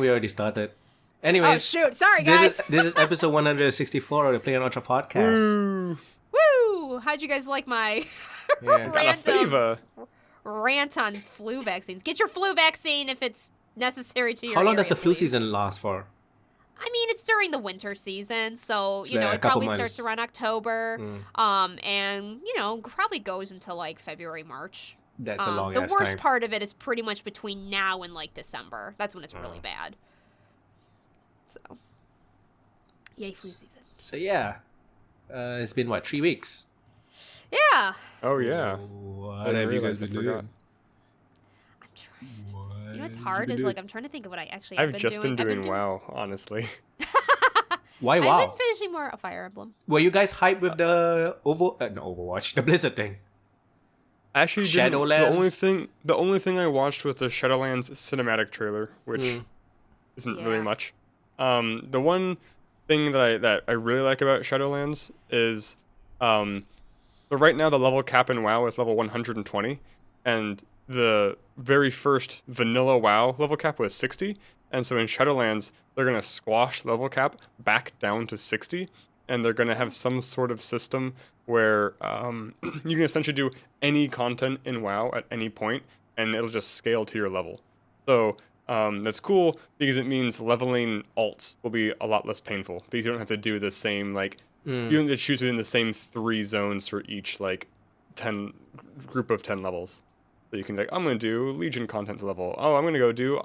we already started. Oh Anyways, shoot! Sorry, guys. this is episode 164 of the playonultra podcast. Woo! How'd you guys like my Yeah. Got a fever. rant on flu vaccines? Get your flu vaccine if it's necessary to your How long does area, the flu please. season last for? I mean, it's during the winter season, so It's you know like a it couple probably months. starts around October, and you know probably goes until like February, March. That's a long The ass worst time. part of it is pretty much between now and like December. That's when it's really bad. So, yay flu season. So yeah, it's been what, 3 weeks? Yeah, Oh yeah. What I have you realized guys I been forgot. doing? I'm trying. What You know what's have hard you is been like I'm trying to think of what I actually I've have been just doing. been doing WoW, honestly. Why I've WoW? been finishing more of Fire Emblem. Were you guys hyped with the Overwatch, the Blizzard thing? Actually, didn't- Shadowlands? the only thing I watched was the Shadowlands cinematic trailer, which isn't really Yeah. much. The one thing that I really like about Shadowlands is, so right now the level cap in WoW is level 120, and the very first vanilla WoW level cap was 60, and so in Shadowlands they're gonna squash level cap back down to 60, and they're gonna have some sort of system where you can essentially do any content in WoW at any point, and it'll just scale to your level. So that's cool because it means leveling alts will be a lot less painful because you don't have to do the same you don't have to choose within the same 3 zones for each 10 group of 10 levels. So you can I'm gonna do Legion content level. Oh, I'm gonna go do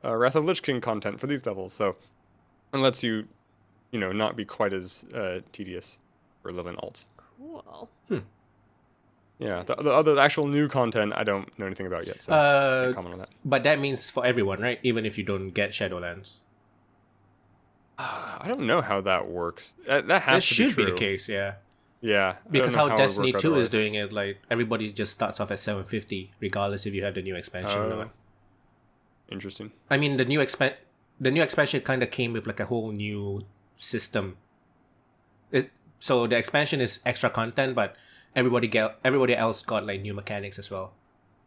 Wrath of Lich King content for these levels. So it lets you not be quite as tedious for leveling alts. Cool. Yeah, the actual new content I don't know anything about yet, so I can't comment on that. But that means for everyone, right? Even if you don't get Shadowlands. I don't know how that works. That has That to should be be true. the case, yeah. Yeah, I Because don't know how it would Destiny work 2 is otherwise. doing it, like everybody just starts off at 750, regardless if you have the new expansion or Oh, not. interesting. I mean, the new expansion kind of came with like a whole new system. So the expansion is extra content, but everybody else got like new mechanics as well,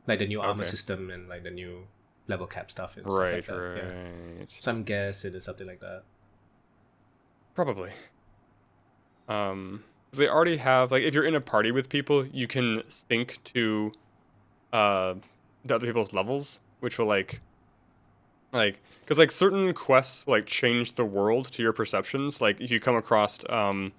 like the new armor Okay. system and like the new level cap stuff and stuff Right, like that. right. Yeah. So I'm guessing it's something like that. Probably. They already have if you're in a party with people, you can sync to the other people's levels, which will because certain quests will change the world to your perceptions. Like if you come across a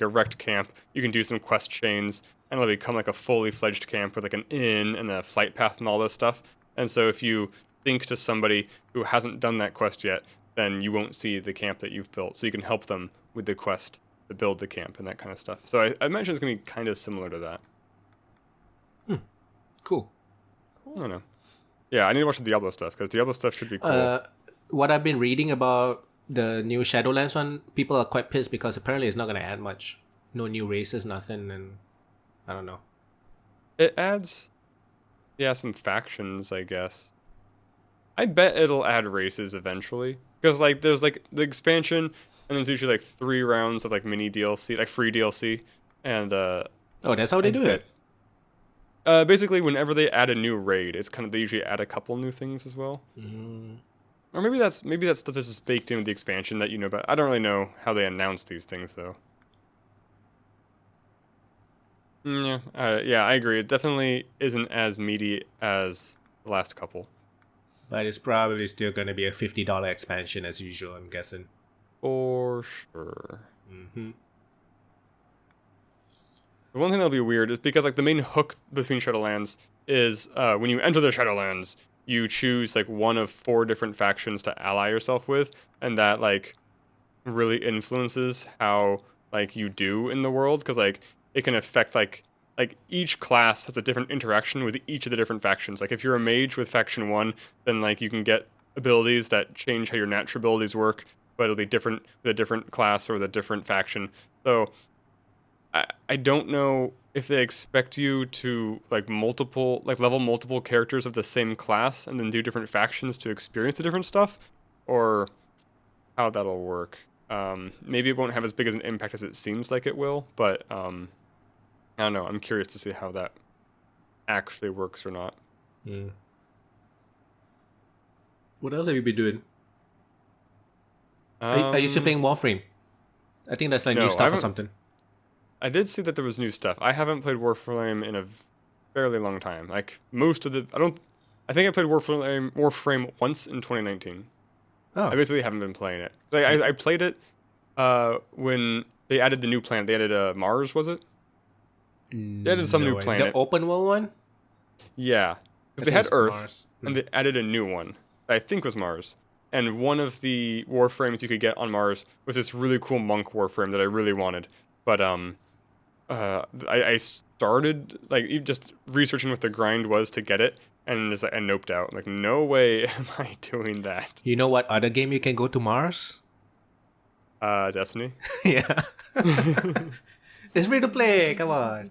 wrecked camp, you can do some quest chains and it'll become a fully fledged camp with an inn and a flight path and all this stuff. And so if you sync to somebody who hasn't done that quest yet, then you won't see the camp that you've built. So you can help them with the quest to build the camp and that kind of stuff. So I imagine it's going to be kind of similar to that. Cool. I don't know. Yeah, I need to watch the Diablo stuff because Diablo stuff should be cool. What I've been reading about the new Shadowlands one, people are quite pissed because apparently it's not going to add much. No new races, nothing, and I don't know. It adds, some factions, I guess. I bet it'll add races eventually because there's the expansion and there's usually 3 rounds of mini DLC, free DLC, and Oh, that's how they do it. basically whenever they add a new raid, it's they usually add a couple new things as well. Or maybe that stuff is just baked into the expansion that you know about. I don't really know how they announce these things though. Yeah, I agree. It definitely isn't as meaty as the last couple. But it's probably still going to be a $50 expansion as usual, I'm guessing. For sure. Mm-hmm. The one thing that'll be weird is because the main hook between Shadowlands is when you enter the Shadowlands, you choose one of 4 different factions to ally yourself with, and that really influences how you do in the world because it can affect each class has a different interaction with each of the different factions. If you're a mage with faction 1, then you can get abilities that change how your natural abilities work, but it'll be different with a different class or with a different faction. So I don't know if they expect you to level multiple characters of the same class and then do different factions to experience the different stuff, or how that'll work. Maybe it won't have as big as an impact as it seems like it will, but I don't know. I'm curious to see how that actually works or not. What else have you been doing? Are you still playing Warframe? I think that's like No, new I stuff or haven't- something. I did see that there was new stuff. I haven't played Warframe in a fairly long time. Like most of the, I think I played Warframe once in 2019. Oh, I basically haven't been playing it. Like I played it when they added the new planet. They added Mars, was it? They added some new no, planet. the open world one. Yeah, I because they think had it's Earth, Mars. and they added a new one that I think was Mars. And one of the Warframes you could get on Mars was this really cool monk Warframe that I really wanted. But I started like just researching what the grind was to get it, and just like I noped out. I'm like, no way am I doing that. You know what other game you can go to Mars? Destiny. Yeah. It's free to play. Come on.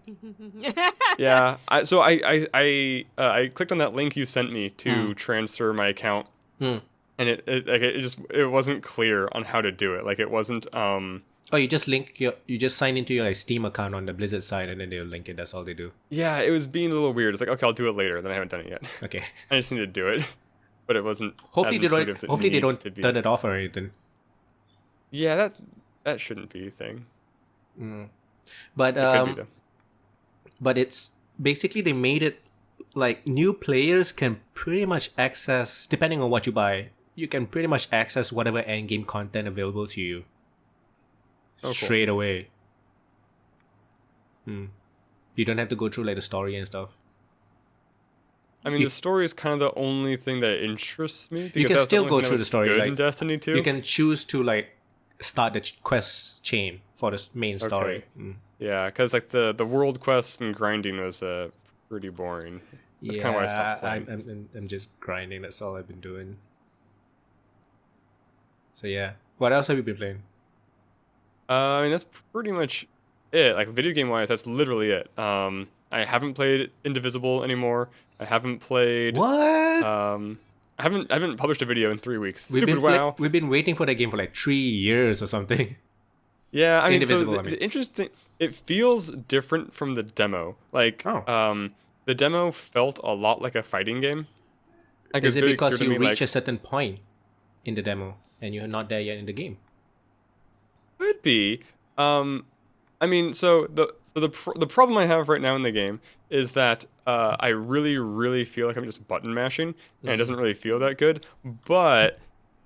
Yeah. I clicked on that link you sent me to transfer my account, Hmm. and it wasn't clear on how to do it. Like it wasn't Oh, you just sign into your like Steam account on the Blizzard side, and then they'll link it. That's all they do. Yeah, it was being a little weird. It's like, okay, I'll do it later. Then I haven't done it yet. Okay. I just need to do it, but it wasn't. Hopefully as they don't. intuitive as it Hopefully they needs don't to be. turn it off or anything. Yeah, that shouldn't be a thing. But It could be though. but it's basically they made it like new players can pretty much access, depending on what you buy, you can pretty much access whatever end game content available to you Oh, cool. straight away. You don't have to go through like the story and stuff. I mean, you- the story is kind of the only thing that interests me. Because can that's still the go only thing through that the was story, good like, in Destiny 2. You can choose to like start the quest chain for the main story. Okay. Yeah, because like the world quests and grinding was pretty boring. That's kind of why I stopped playing. I'm just grinding. That's all I've been doing. So yeah, what else have you been playing? I mean, that's pretty much it. Like video game wise, that's literally it. I haven't played Indivisible anymore. I haven't played. What? I haven't published a video in 3 weeks. We've Stupid been WoW. we've been waiting for that game for like 3 years or something. Yeah, I mean, so Indivisible, the, I mean. the interesting. It feels different from the demo. Like, Oh. the demo felt a lot like a fighting game. Like, Is it's it very because clear to you me, reach like, a certain point in the demo and you're not there yet in the game? Could be. I mean, so the problem I have right now in the game is that I really feel like I'm just button mashing, and it doesn't really feel that good. But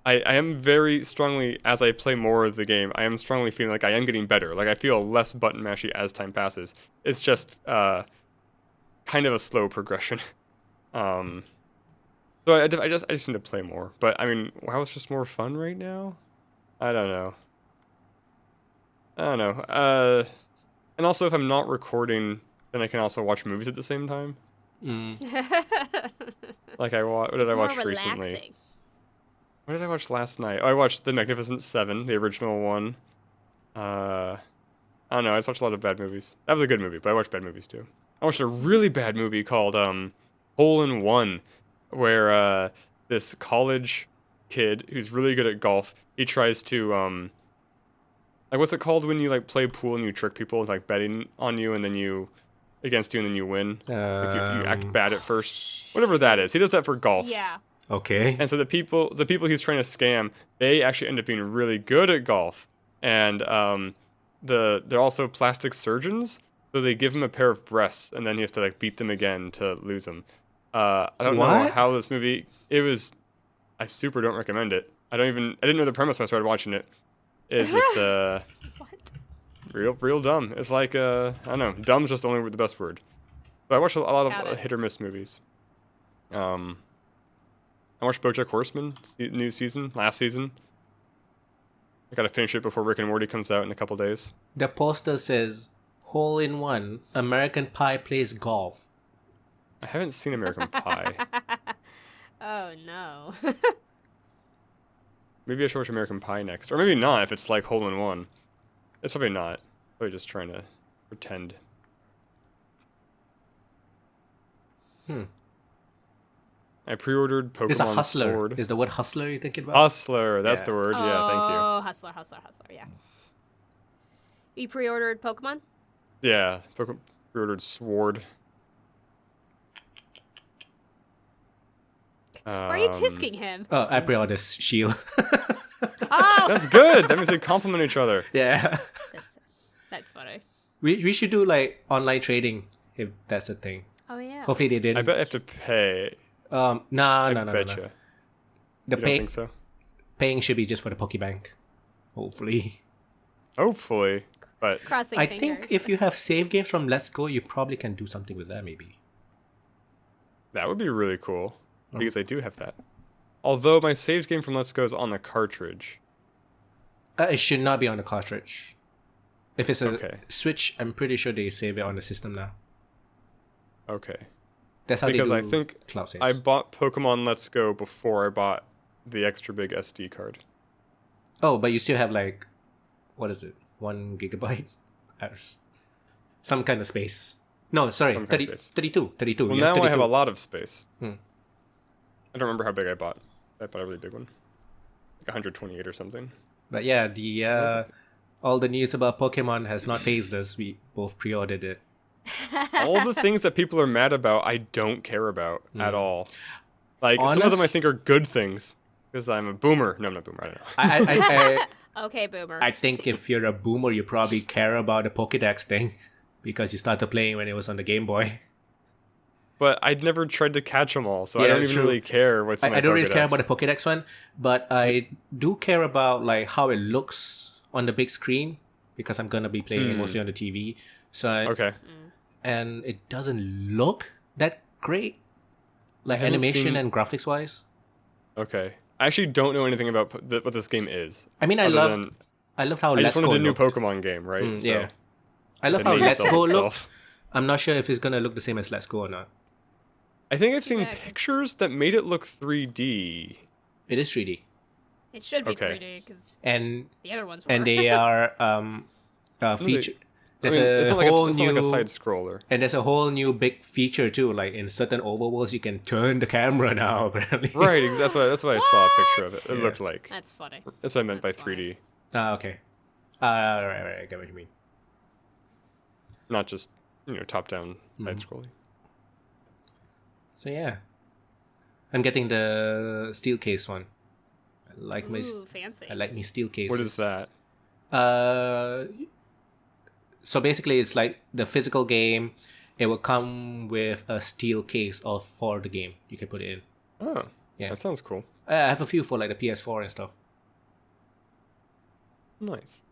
I am very strongly, as I play more of the game, I am strongly feeling like I am getting better. Like I feel less button mashy as time passes. It's just kind of a slow progression. So I just need to play more. But I mean, WoW is just more fun right now. I don't know. And also, if I'm not recording, then I can also watch movies at the same time. Like what did I watch recently? What did I watch last night? Oh, I watched The Magnificent Seven, the original one. I don't know. I just watched a lot of bad movies. That was a good movie, but I watched bad movies too. I watched a really bad movie called Hole in One, where this college kid who's really good at golf, he tries to like, what's it called when you like play pool and you trick people into like betting on you and then you against you and then you win? Like you act bad at first, whatever that is. He does that for golf. Yeah. Okay. And so the people he's trying to scam, they actually end up being really good at golf, and they're also plastic surgeons. So they give him a pair of breasts, and then he has to like beat them again to lose them. I don't know What? how this movie. It was. I super don't recommend it. I didn't know the premise when I started watching it. It's just What? real dumb. It's like I don't know. Dumb's just only the best word. But I watched a lot Got of it. hit or miss movies. I watched BoJack Horseman new season last season. I gotta finish it before Rick and Morty comes out in a couple days. The poster says Hole in One, American Pie plays golf. I haven't seen American Pie. Oh no. Maybe I should watch American Pie next, or maybe not. If it's like Hole in One, it's probably not. Probably just trying to pretend. I pre-ordered Pokemon It's a hustler. Sword. Is the word hustler you're thinking about? Hustler, that's Yeah. the word. Yeah, thank you. Oh, hustler, yeah. You pre-ordered Pokemon? Yeah, pre-ordered Sword. Why are you tisking him? Oh, I pre-ordered Shield. Oh, That's good. That means they complement each other. Yeah. That's funny. We should do like online trading if that's a thing. Oh yeah. Hopefully they didn't. I bet I have to pay. No. I betcha. The You don't think so? paying should be just for the Pokebank. Hopefully. Hopefully, but Crossing I fingers. think if you have save games from Let's Go, you probably can do something with that maybe. that would be really cool Oh. because I do have that. Although my saved game from Let's Go is on the cartridge. It should not be on the cartridge. If it's a Okay. Switch, I'm pretty sure they save it on the system now. Okay. That's how Because they I do think cloud saves. I bought Pokemon Let's Go before I bought the extra big SD card. Oh, but you still have like, what is it? 1 gigabyte? Some kind of space. No, sorry, Some kind of 30, space. 32. Well, You have now I have 32. a lot of space. Hmm. I don't remember how big I bought. I bought a really big one. Like 128 or something. But yeah, the all the news about Pokemon has not phased us. We both pre-ordered it. All the things that people are mad about, I don't care about at all. Like, some of them I Honest- think are good things. Because I'm a boomer. No, I'm not a boomer. I don't know. Okay, boomer. I think if you're a boomer, you probably care about the Pokédex thing because you started playing when it was on the Game Boy. But I'd never tried to catch them all, so I Yeah, don't even true. really care what's in my I don't really care Pokédex. about the Pokédex one, but I do care about like how it looks on the big screen because I'm gonna be playing it mostly on the TV. So Okay. and it doesn't look that great, like haven't animation seen- and graphics wise. Okay. I actually don't know anything about what this game is. I mean, I other love than how I Let's just wanted Go a new looked. Pokemon game, right? Yeah. I love it how made Let's itself Go itself. looked. I'm not sure if it's gonna look the same as Let's Go or not. I think I've seen Yeah, 'cause- pictures that made it look 3D. It is 3D, It should be Okay. 3D because and the other ones were. they are feature. There's it's a not like whole it's new not like a side scroller. and there's a whole new big feature too. Like in certain overworlds, you can turn the camera now. Apparently, Right, that's why I saw a picture of it. It Yeah. looked like. That's funny. That's what I meant That's by 3D. Okay. Right. I get what you mean. Not just, top-down side scrolling. So yeah, I'm getting the steel case one. I like my Ooh, fancy. I like my steel cases. What is that? So basically, it's like the physical game. It will come with a steel case for the game. You can put it in. Oh, Yeah. that sounds cool. I have a few for like the PS4 and stuff. Nice.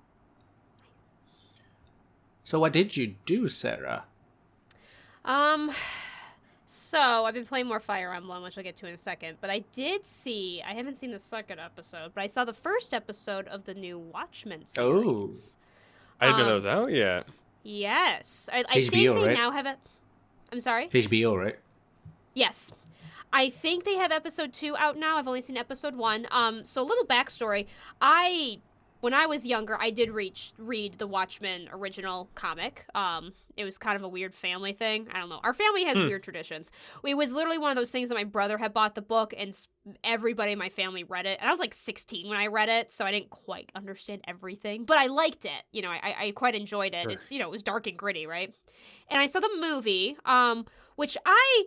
So what did you do, Sarah? So I've been playing more Fire Emblem, which I'll get to in a second. But I haven't seen the second episode, but I saw the first episode of the new Watchmen series. I didn't know that was out yet. Yes. I HBO, think they right? now have it. I'm sorry? HBO, right? Yes. I think they have episode 2 out now. I've only seen episode 1. So a little backstory. When I was younger, I did read the Watchmen original comic. It was kind of a weird family thing. I don't know. Our family has weird traditions. It was literally one of those things that my brother had bought the book, and everybody in my family read it. And I was like 16 when I read it, so I didn't quite understand everything. But I liked it. I quite enjoyed it. Sure. It's, it was dark and gritty, right? And I saw the movie, which I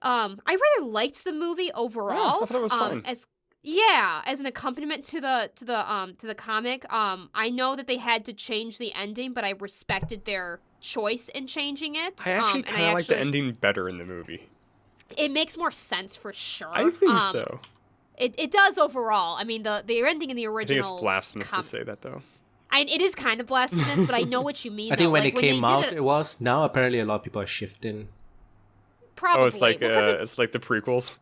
rather liked the movie overall. Yeah, I thought it was fun. As an accompaniment to the comic. I know that they had to change the ending, but I respected their choice in changing it. I actually and kind of like the ending better in the movie. It makes more sense for sure. I think so. It does overall. I mean, the ending in the I think original. it's blasphemous to say that, though. It is kind of blasphemous, but I know what you mean. I think though. when Like, it came they did out, it was. Now apparently a lot of people are shifting. probably. Oh, it's like Well, 'cause it's like the prequels.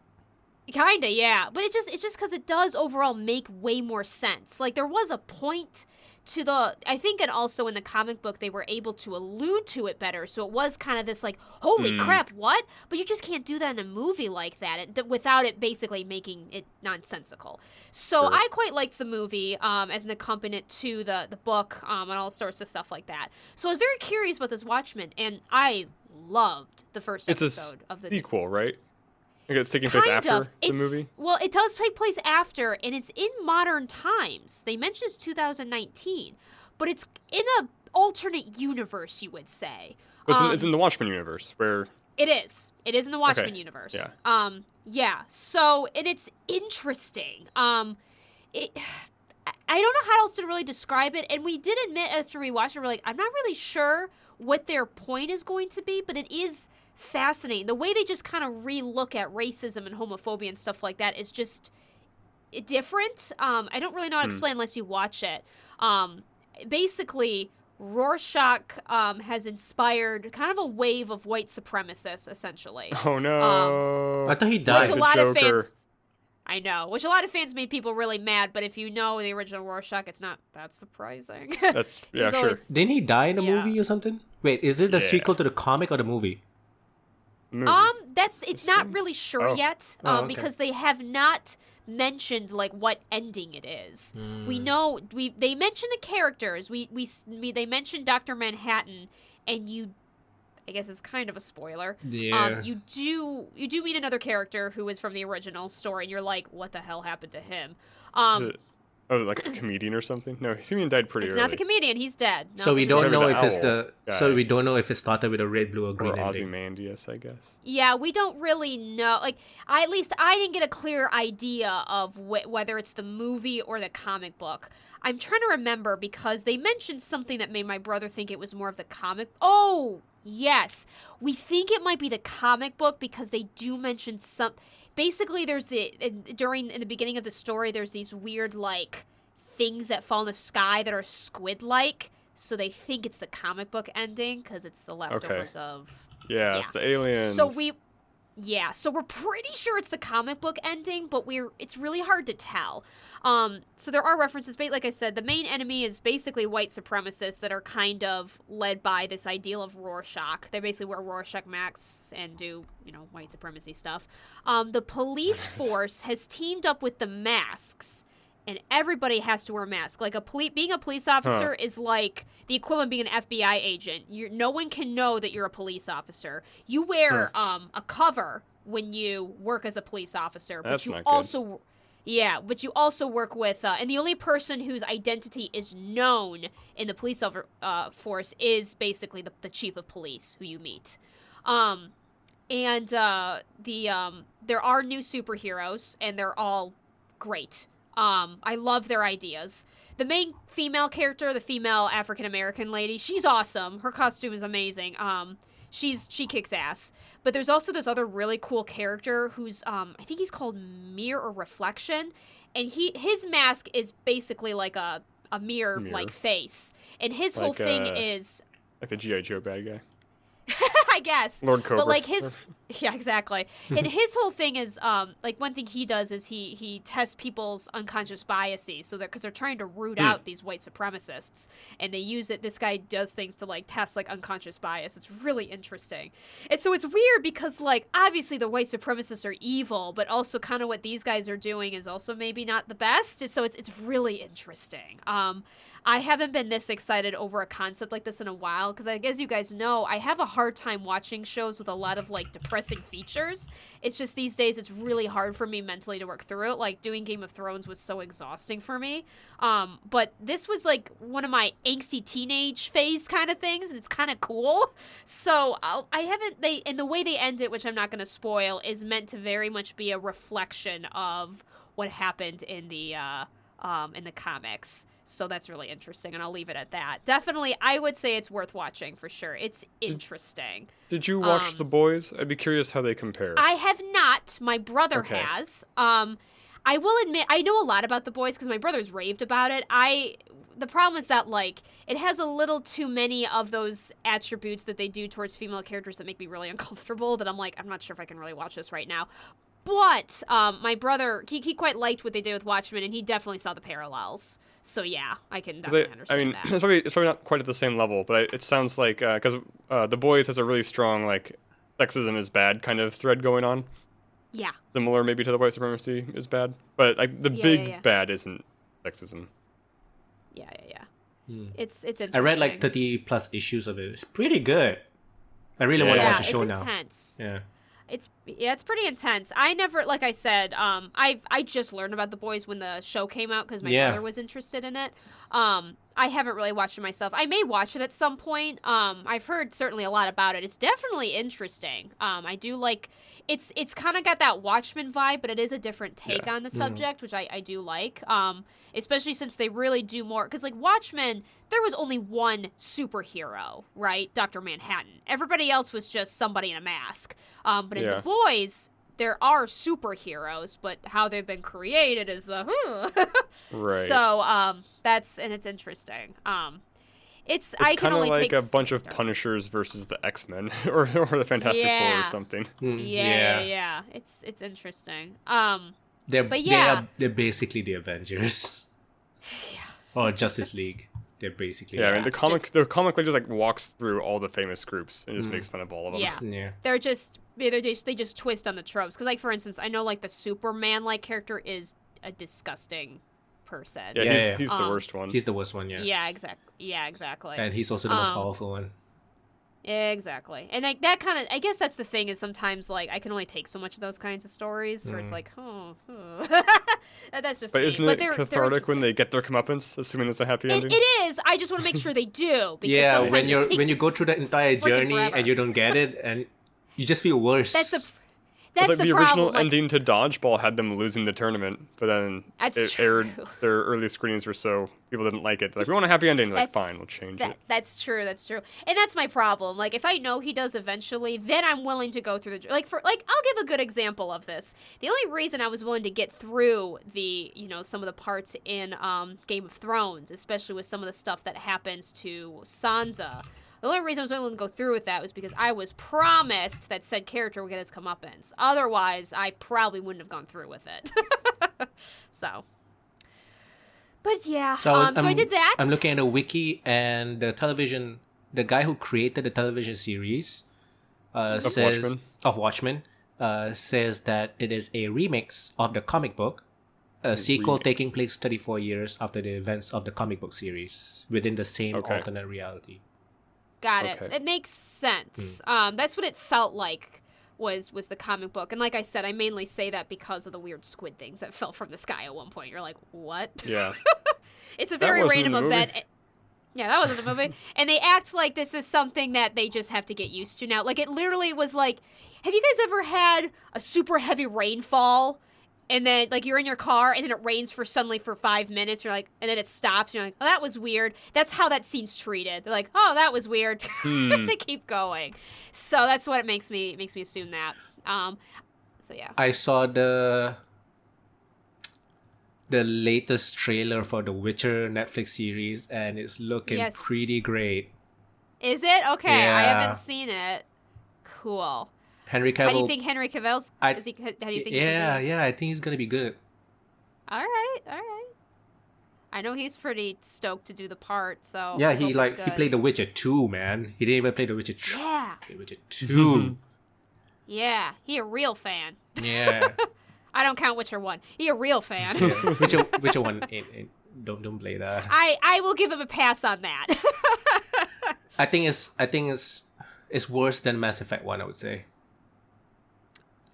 Kinda, yeah. But it's just because it does overall make way more sense. Like, there was a point to I think, and also in the comic book, they were able to allude to it better. So it was kind of this like, holy crap, what? But you just can't do that in a movie like that without it basically making it nonsensical. So Sure. I quite liked the movie as an accompaniment to the book and all sorts of stuff like that. So I was very curious about this Watchmen, and I loved the first It's a episode of the sequel, right? Like it's taking place after the movie? Well, it does take place after, and it's in modern times. They mention it's 2019, but it's in an alternate universe, you would say. It's in the Watchmen universe, where... It is. It is in the Watchmen universe. Yeah. Yeah. So, and it's interesting. I don't know how else to really describe it. And we did admit after we watched it, we're like, I'm not really sure what their point is going to be, but it is fascinating. The way they just kind of re-look at racism and homophobia and stuff like that is just different. I don't really know how to explain unless you watch it. Basically, Rorschach has inspired kind of a wave of white supremacists, essentially. Oh no! I thought he died. Which a lot of fans, I know, which a lot of fans made people really mad. But if you know the original Rorschach, it's not that surprising. That's sure. Didn't he die in the movie or something? Wait, is this the sequel to the comic or the movie? It's not really sure yet. Okay. Because they have not mentioned like what ending it is. We know they mention the characters. They mentioned Dr. Manhattan, and I guess it's kind of a spoiler. Yeah. You do meet another character who is from the original story, and you're like, what the hell happened to him? Like a comedian or something? No, he died pretty early. It's not the comedian. He's dead. No, so we don't know if it's guy. we don't know if it started with a red, blue, or green Or ending. Ozymandias, I guess. Yeah, we don't really know. Like, at least I didn't get a clear idea of whether it's the movie or the comic book. I'm trying to remember because they mentioned something that made my brother think it was more of the comic. Oh, yes. We think it might be the comic book because they do mention some. Basically, there's in the beginning of the story, there's these weird, like, things that fall in the sky that are squid-like. So they think it's the comic book ending because it's the leftovers of. Yeah, it's the aliens. So we're pretty sure it's the comic book ending, but it's really hard to tell. So there are references, but like I said, the main enemy is basically white supremacists that are kind of led by this ideal of Rorschach. They basically wear Rorschach masks and do, white supremacy stuff. The police force has teamed up with the masks, and everybody has to wear a mask. Like being a police officer is like the equivalent of being an FBI agent. No one can know that you're a police officer. You wear a cover when you work as a police officer, but That's you not also good. yeah, but you also work with and the only person whose identity is known in the police force is basically the chief of police who you meet. There are new superheroes, and they're all great. I love their ideas. The main female character, the female African-American lady, she's awesome. Her costume is amazing. She kicks ass. But there's also this other really cool character who's, I think he's called Mirror or Reflection. And his mask is basically like a mirror-like face. And his whole thing is... Like a G.I. Joe bad guy. I guess. Lord Cobra. But like yeah, exactly. And his whole thing is, like one thing he does is he tests people's unconscious biases, so because they're trying to root out these white supremacists, and they use it. This guy does things to like test like unconscious bias. It's really interesting, and so it's weird because like obviously the white supremacists are evil, but also kind of what these guys are doing is also maybe not the best. So it's really interesting. I haven't been this excited over a concept like this in a while because, as you guys know, I have a hard time watching shows with a lot of, like, depressing features. It's just these days it's really hard for me mentally to work through it. Like, doing Game of Thrones was so exhausting for me. But this was, like, one of my angsty teenage phase kind of things, and it's kind of cool. So and the way they end it, which I'm not going to spoil, is meant to very much be a reflection of what happened in the comics. So that's really interesting, and I'll leave it at that. Definitely, I would say it's worth watching for sure. It's interesting. Did you watch The Boys? I'd be curious how they compare. I have not. My brother has. I will admit, I know a lot about The Boys because my brother's raved about it. The problem is that, like, it has a little too many of those attributes that they do towards female characters that make me really uncomfortable, that I'm like, I'm not sure if I can really watch this right now. But my brother, he quite liked what they did with Watchmen, and he definitely saw the parallels. So yeah, I can definitely understand that. It's probably not quite at the same level, but it sounds like, because The Boys has a really strong, like, sexism is bad kind of thread going on. Yeah. Similar maybe to the white supremacy is bad. But, like, the big bad isn't sexism. Yeah. It's interesting. I read, like, 30+ issues of it. It's pretty good. I really want to watch the show now. It's intense. Yeah. It's pretty intense. I never, like I said, I just learned about The Boys when the show came out because my brother was interested in it. I haven't really watched it myself. I may watch it at some point. I've heard certainly a lot about it. It's definitely interesting. I do like it's kind of got that Watchmen vibe, but it is a different take on the subject, which I do like. Especially since they really do more, because like Watchmen, there was only one superhero, right? Dr. Manhattan. Everybody else was just somebody in a mask. But in The Boys, there are superheroes, but how they've been created is the right. So it's interesting. It's I can kind of only like take a bunch of Punishers versus the X-Men or the Fantastic Four or something. Yeah. It's interesting. They're basically the Avengers. Or Justice League. They're basically I mean the comic just like walks through all the famous groups and just makes fun of all of them. Yeah. They just twist on the tropes. Because like for instance, I know like the Superman like character is a disgusting person. He's the worst one. He's the worst one, Yeah, exactly. And he's also the most powerful one. Exactly. And like that kind of, I guess that's the thing is sometimes like I can only take so much of those kinds of stories where it's like, that's just But me. isn't it cathartic when they get their comeuppance, assuming it's a happy ending? It is. I just want to make sure they do. Because yeah, sometimes when you go through the entire journey forever. and you don't get it, and you just feel worse. That's like the the problem. original ending to Dodgeball had them losing the tournament, but then aired. Their early screenings were so people didn't like it. They're like, we want a happy ending. They're like, fine, we'll change it. That's true. And that's my problem. Like, if I know he does eventually, then I'm willing to go through I'll give a good example of this. The only reason I was willing to get through some of the parts in Game of Thrones, especially with some of the stuff that happens to Sansa. The only reason I was willing to go through with that was because I was promised that said character would get his comeuppance. Otherwise, I probably wouldn't have gone through with it. But yeah, so I did that. I'm looking at a wiki, and the guy who created the television series of Watchmen says that it is a remix of the comic book, a sequel taking place 34 years after the events of the comic book series within the same alternate reality. Got it. It makes sense. That's what it felt like was the comic book. And like I said, I mainly say that because of the weird squid things that fell from the sky at one point. You're like, what? Yeah. It's a very random event. Yeah, that wasn't the movie. And they act like this is something that they just have to get used to now. Like, it literally was like, have you guys ever had a super heavy rainfall? And then, like, you're in your car, and then it rains suddenly for 5 minutes. You're like, and then it stops. And you're like, oh, that was weird. That's how that scene's treated. They're like, oh, that was weird. They keep going. So that's what it makes me assume that. So yeah. I saw the latest trailer for the Witcher Netflix series, and it's looking pretty great. Is it? Okay, yeah. I haven't seen it. Cool. Henry Cavill. How do you think Henry Cavill's? How do you think? He's gonna do? I think he's gonna be good. All right. I know he's pretty stoked to do the part. So yeah, he played The Witcher 2, man. He didn't even play The Witcher 3. Yeah. The Witcher 2. Yeah, he a real fan. Yeah. I don't count Witcher 1. He a real fan. Witcher 1. Don't play that. I will give him a pass on that. I think it's worse than Mass Effect 1, I would say.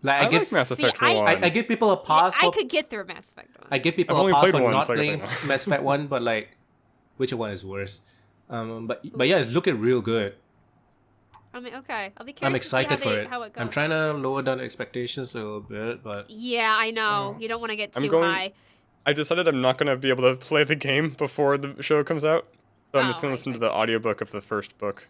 I like Mass Effect 1. I give people a pass. I could get through Mass Effect 1. I give people a pass for not playing Mass Effect 1, but like, Witcher 1 is worse. But yeah, it's looking real good. I mean, okay. I'll be curious. I'm excited for it. How it goes. I'm trying to lower down the expectations a little bit, but yeah, I know. You don't want to get too high. I decided I'm not going to be able to play the game before the show comes out, so I'm just going to listen to the audiobook of the first book.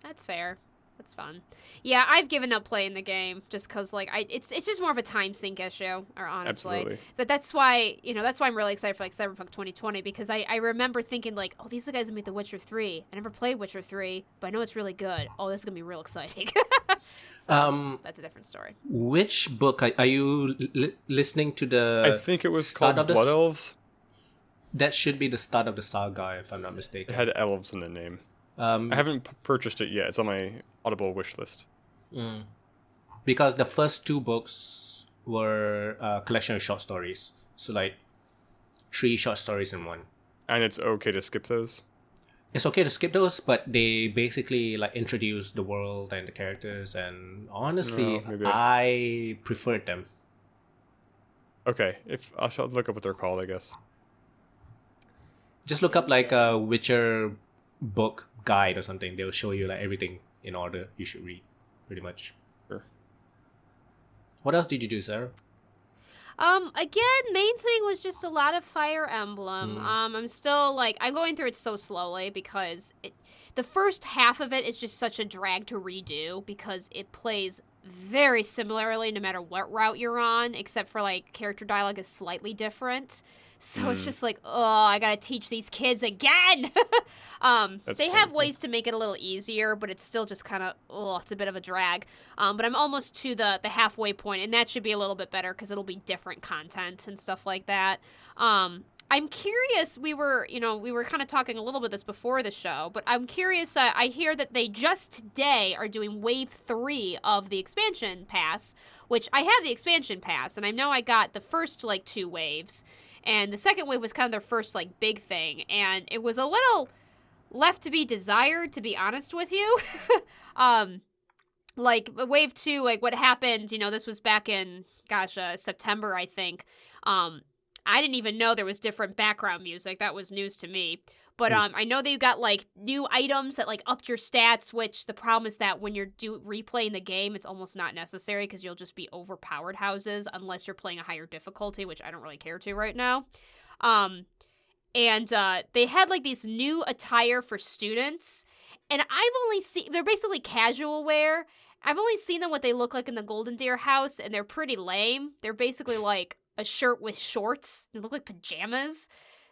That's fair. That's fun. Yeah, I've given up playing the game just because, like, it's just more of a time sink issue, or honestly. Absolutely. But that's why I'm really excited for, like, Cyberpunk 2020, because I remember thinking, like, oh, these are the guys that made The Witcher 3. I never played Witcher 3, but I know it's really good. Oh, this is going to be real exciting. So, that's a different story. Which book are you listening to the I think it was called Blood Elves. That should be the start of the saga, if I'm not mistaken. It had elves in the name. I haven't purchased it yet. It's on my Audible wish list. Because the first 2 books were a collection of short stories. So, like, 3 short stories in one. And it's okay to skip those? It's okay to skip those, but they basically, like, introduce the world and the characters. And honestly, I preferred them. Okay. I'll look up what they're called, I guess. Just look up like a Witcher book guide or something. They'll show you like everything in order you should read, pretty much. Sure. What else did you do, Sarah? Again, main thing was just a lot of Fire Emblem. I'm still, like, I'm going through it so slowly because the first half of it is just such a drag to redo because it plays very similarly no matter what route you're on, except for, like, character dialogue is slightly different. So it's just like, oh, I gotta teach these kids again! They have ways to make it a little easier, but it's still just kind of, oh, it's a bit of a drag. But I'm almost to the halfway point, and that should be a little bit better because it'll be different content and stuff like that. I'm curious, we were kind of talking a little bit this before the show, but I'm curious, I hear that they just today are doing Wave 3 of the expansion pass, which I have the expansion pass, and I know I got the first, like, 2 waves. And the second wave was kind of their first, like, big thing. And it was a little left to be desired, to be honest with you. Like, wave 2, like, what happened, this was back in, September, I think. I didn't even know there was different background music. That was news to me. But I know that you got, like, new items that, like, upped your stats, which the problem is that when you're replaying the game, it's almost not necessary because you'll just be overpowered houses unless you're playing a higher difficulty, which I don't really care to right now. And they had, like, these new attire for students, and I've only seen, they're basically casual wear. I've only seen them what they look like in the Golden Deer house, and they're pretty lame. They're basically, like, a shirt with shorts. They look like pajamas.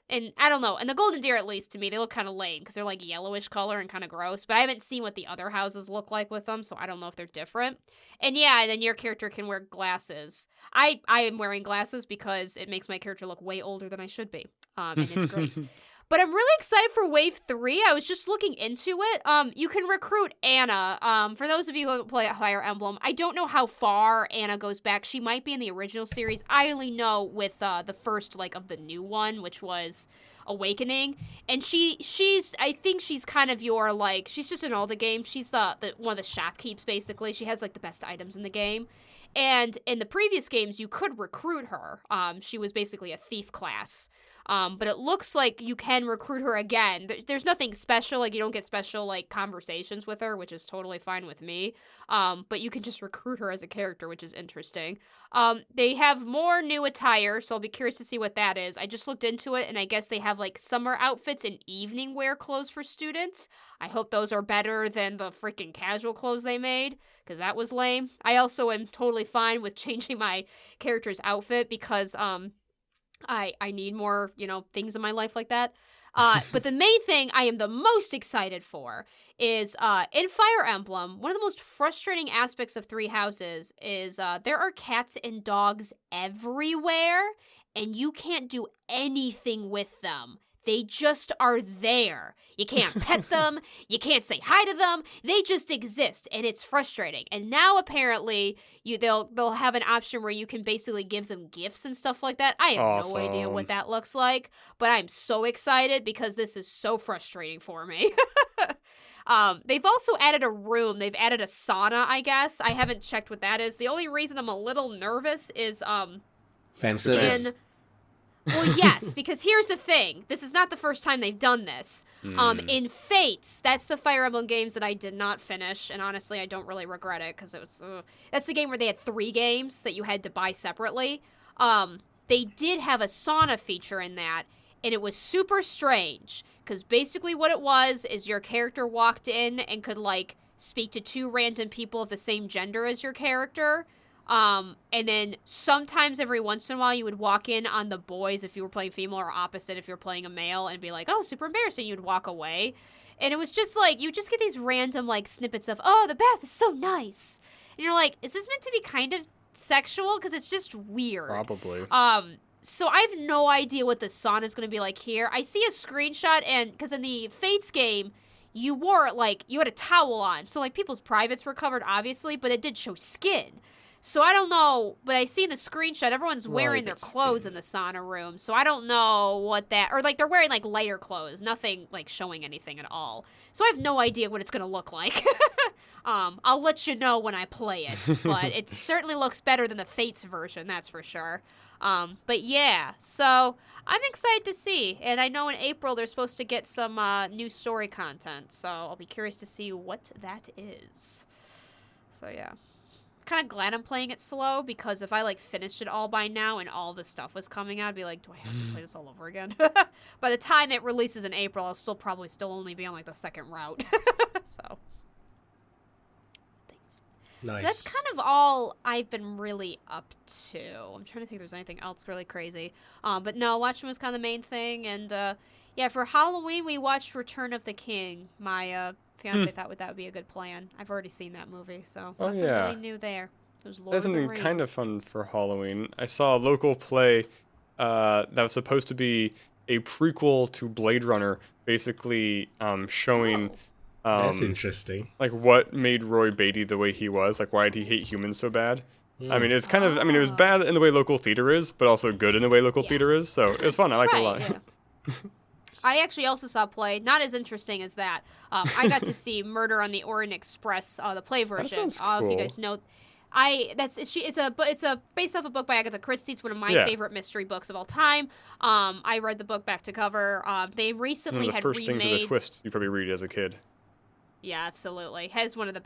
And I don't know. And the Golden Deer, at least to me, they look kind of lame because they're like yellowish color and kind of gross. But I haven't seen what the other houses look like with them, so I don't know if they're different. And yeah, and then your character can wear glasses. I am wearing glasses because it makes my character look way older than I should be. And it's great. But I'm really excited for Wave 3. I was just looking into it. You can recruit Anna. For those of you who play Fire Emblem, I don't know how far Anna goes back. She might be in the original series. I only know with the first, like, of the new one, which was Awakening. And I think she's kind of your, like, she's just in all the games. She's the one of the shopkeepers, basically. She has, like, the best items in the game. And in the previous games, you could recruit her. She was basically a thief class. But it looks like you can recruit her again. There's nothing special, like you don't get special, like, conversations with her, which is totally fine with me. But you can just recruit her as a character, which is interesting. They have more new attire, so I'll be curious to see what that is. I just looked into it, and I guess they have, like, summer outfits and evening wear clothes for students. I hope those are better than the freaking casual clothes they made, because that was lame. I also am totally fine with changing my character's outfit, because, I need more, things in my life like that. But the main thing I am the most excited for is, in Fire Emblem, one of the most frustrating aspects of Three Houses is, there are cats and dogs everywhere, and you can't do anything with them. They just are there. You can't pet them. You can't say hi to them. They just exist, and it's frustrating. And now apparently they'll have an option where you can basically give them gifts and stuff like that. I have no idea what that looks like, but I'm so excited because this is so frustrating for me. They've also added a room. They've added a sauna, I guess. I haven't checked what that is. The only reason I'm a little nervous is fan service. Well, yes, because here's the thing. This is not the first time they've done this. In Fates, that's the Fire Emblem games that I did not finish, and honestly, I don't really regret it, because it was... that's the game where they had 3 games that you had to buy separately. They did have a sauna feature in that, and it was super strange, because basically what it was is your character walked in and could, like, speak to 2 random people of the same gender as your character. And then sometimes every once in a while you would walk in on the boys if you were playing female, or opposite if you're playing a male, and be like, oh, super embarrassing. You'd walk away. And it was just like, you just get these random, like, snippets of, oh, the bath is so nice. And you're like, is this meant to be kind of sexual? Because it's just weird. Probably. So I have no idea what the sauna is going to be like here. I see a screenshot, and because in the Fates game, you wore, like, you had a towel on. So, like, people's privates were covered, obviously, but it did show skin. So I don't know, but I see in the screenshot, everyone's wearing their clothes in the sauna room. So I don't know what that, or like they're wearing like lighter clothes, nothing like showing anything at all. So I have no idea what it's going to look like. I'll let you know when I play it, but it certainly looks better than the Fates version, that's for sure. But yeah, so I'm excited to see. And I know in April they're supposed to get some new story content. So I'll be curious to see what that is. So yeah. Kind of glad I'm playing it slow because if I like finished it all by now and all this stuff was coming out, I'd be like, do I have to play this all over again? By the time it releases in April, I'll probably only be on like the second route. So thanks. Nice. That's kind of all I've been really up to. I'm trying to think if there's anything else really crazy. But no, Watchmen was kind of the main thing. And yeah, for Halloween we watched Return of the King. My fiance thought that would be a good plan. I've already seen that movie, so nothing really new there. It was Lord That's of the something Rings. kind of fun for Halloween. I saw a local play that was supposed to be a prequel to Blade Runner, basically showing That's interesting. like what made Roy Beatty the way he was, like why did he hate humans so bad? I mean, it's kind of, I mean, it was bad in the way local theater is, but also good in the way local theater is. So it was fun. I liked it a lot. Yeah. I actually also saw a play, not as interesting as that. I got to see Murder on the Orient Express, the play version. That sounds cool. If you guys know, it's based off a book by Agatha Christie. It's one of my favorite mystery books of all time. I read the book back to cover. They recently had remade. One of the first things are the twists you probably read as a kid. Yeah, absolutely. Has one of the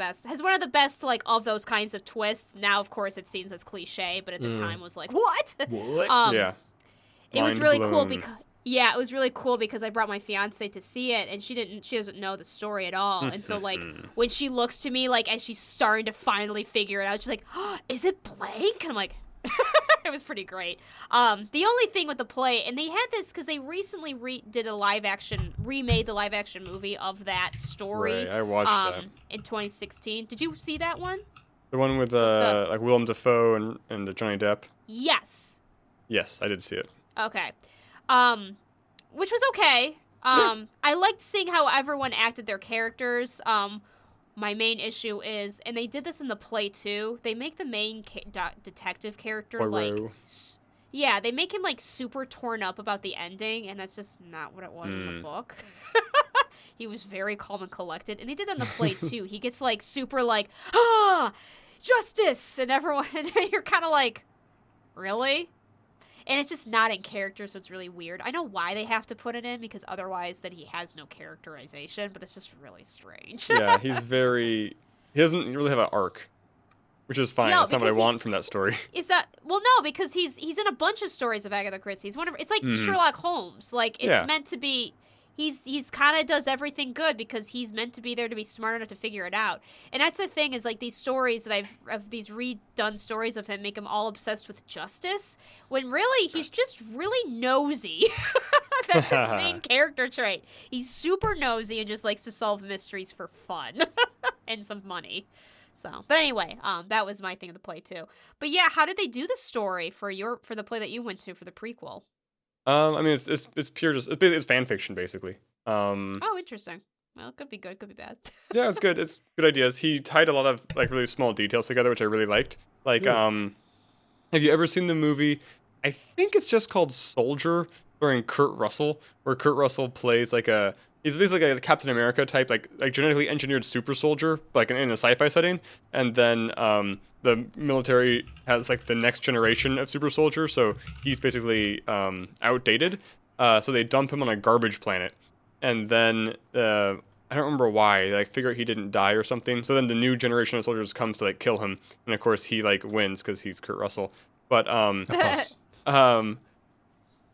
best like of those kinds of twists. Now, of course, it seems as cliche, but at the time was like, what? What? Yeah. It was really cool blown. because. Yeah, it was really cool because I brought my fiance to see it, and she doesn't know the story at all. And so, like, when she looks to me, like, as she's starting to finally figure it out, she's like, oh, is it blank? And I'm like, it was pretty great. The only thing with the play, and they had this because they recently remade the live action movie of that story. Right, I watched that. In 2016. Did you see that one? The one with like Willem Dafoe and Johnny Depp? Yes. Yes, I did see it. Okay. Which was okay. I liked seeing how everyone acted their characters. My main issue is, and they did this in the play too, they make the main detective character Poirot. they make him like super torn up about the ending, and that's just not what it was in the book. He was very calm and collected, and they did that in the play too. He gets like super like, justice, and everyone, you're kind of like, really? And it's just not in character, so it's really weird. I know why they have to put it in, because otherwise then he has no characterization, but it's just really strange. Yeah, he doesn't really have an arc, which is fine. That's not what I want from that story. Well, no, because he's in a bunch of stories of Agatha Christie. It's like Sherlock Holmes. Like, it's meant to be... He's kind of does everything good because he's meant to be there to be smart enough to figure it out. And that's the thing is, like, these stories that of these redone stories of him make him all obsessed with justice, when really he's just really nosy. That's his main character trait. He's super nosy and just likes to solve mysteries for fun and some money. So, but anyway, that was my thing of the play too. But yeah, how did they do the story for the play that you went to for the prequel? I mean, it's pure it's fan fiction basically. Oh, interesting. Well, it could be good, could be bad. Yeah, it's good. It's good ideas. He tied a lot of like really small details together, which I really liked. Like, have you ever seen the movie? I think it's just called Soldier, starring Kurt Russell, where Kurt Russell plays like he's basically like a Captain America type, like genetically engineered super soldier, like in a sci-fi setting, and then the military has like the next generation of super soldier, so he's basically outdated. So they dump him on a garbage planet, and then I don't remember why. They like figure out he didn't die or something. So then the new generation of soldiers comes to like kill him, and of course he like wins because he's Kurt Russell. But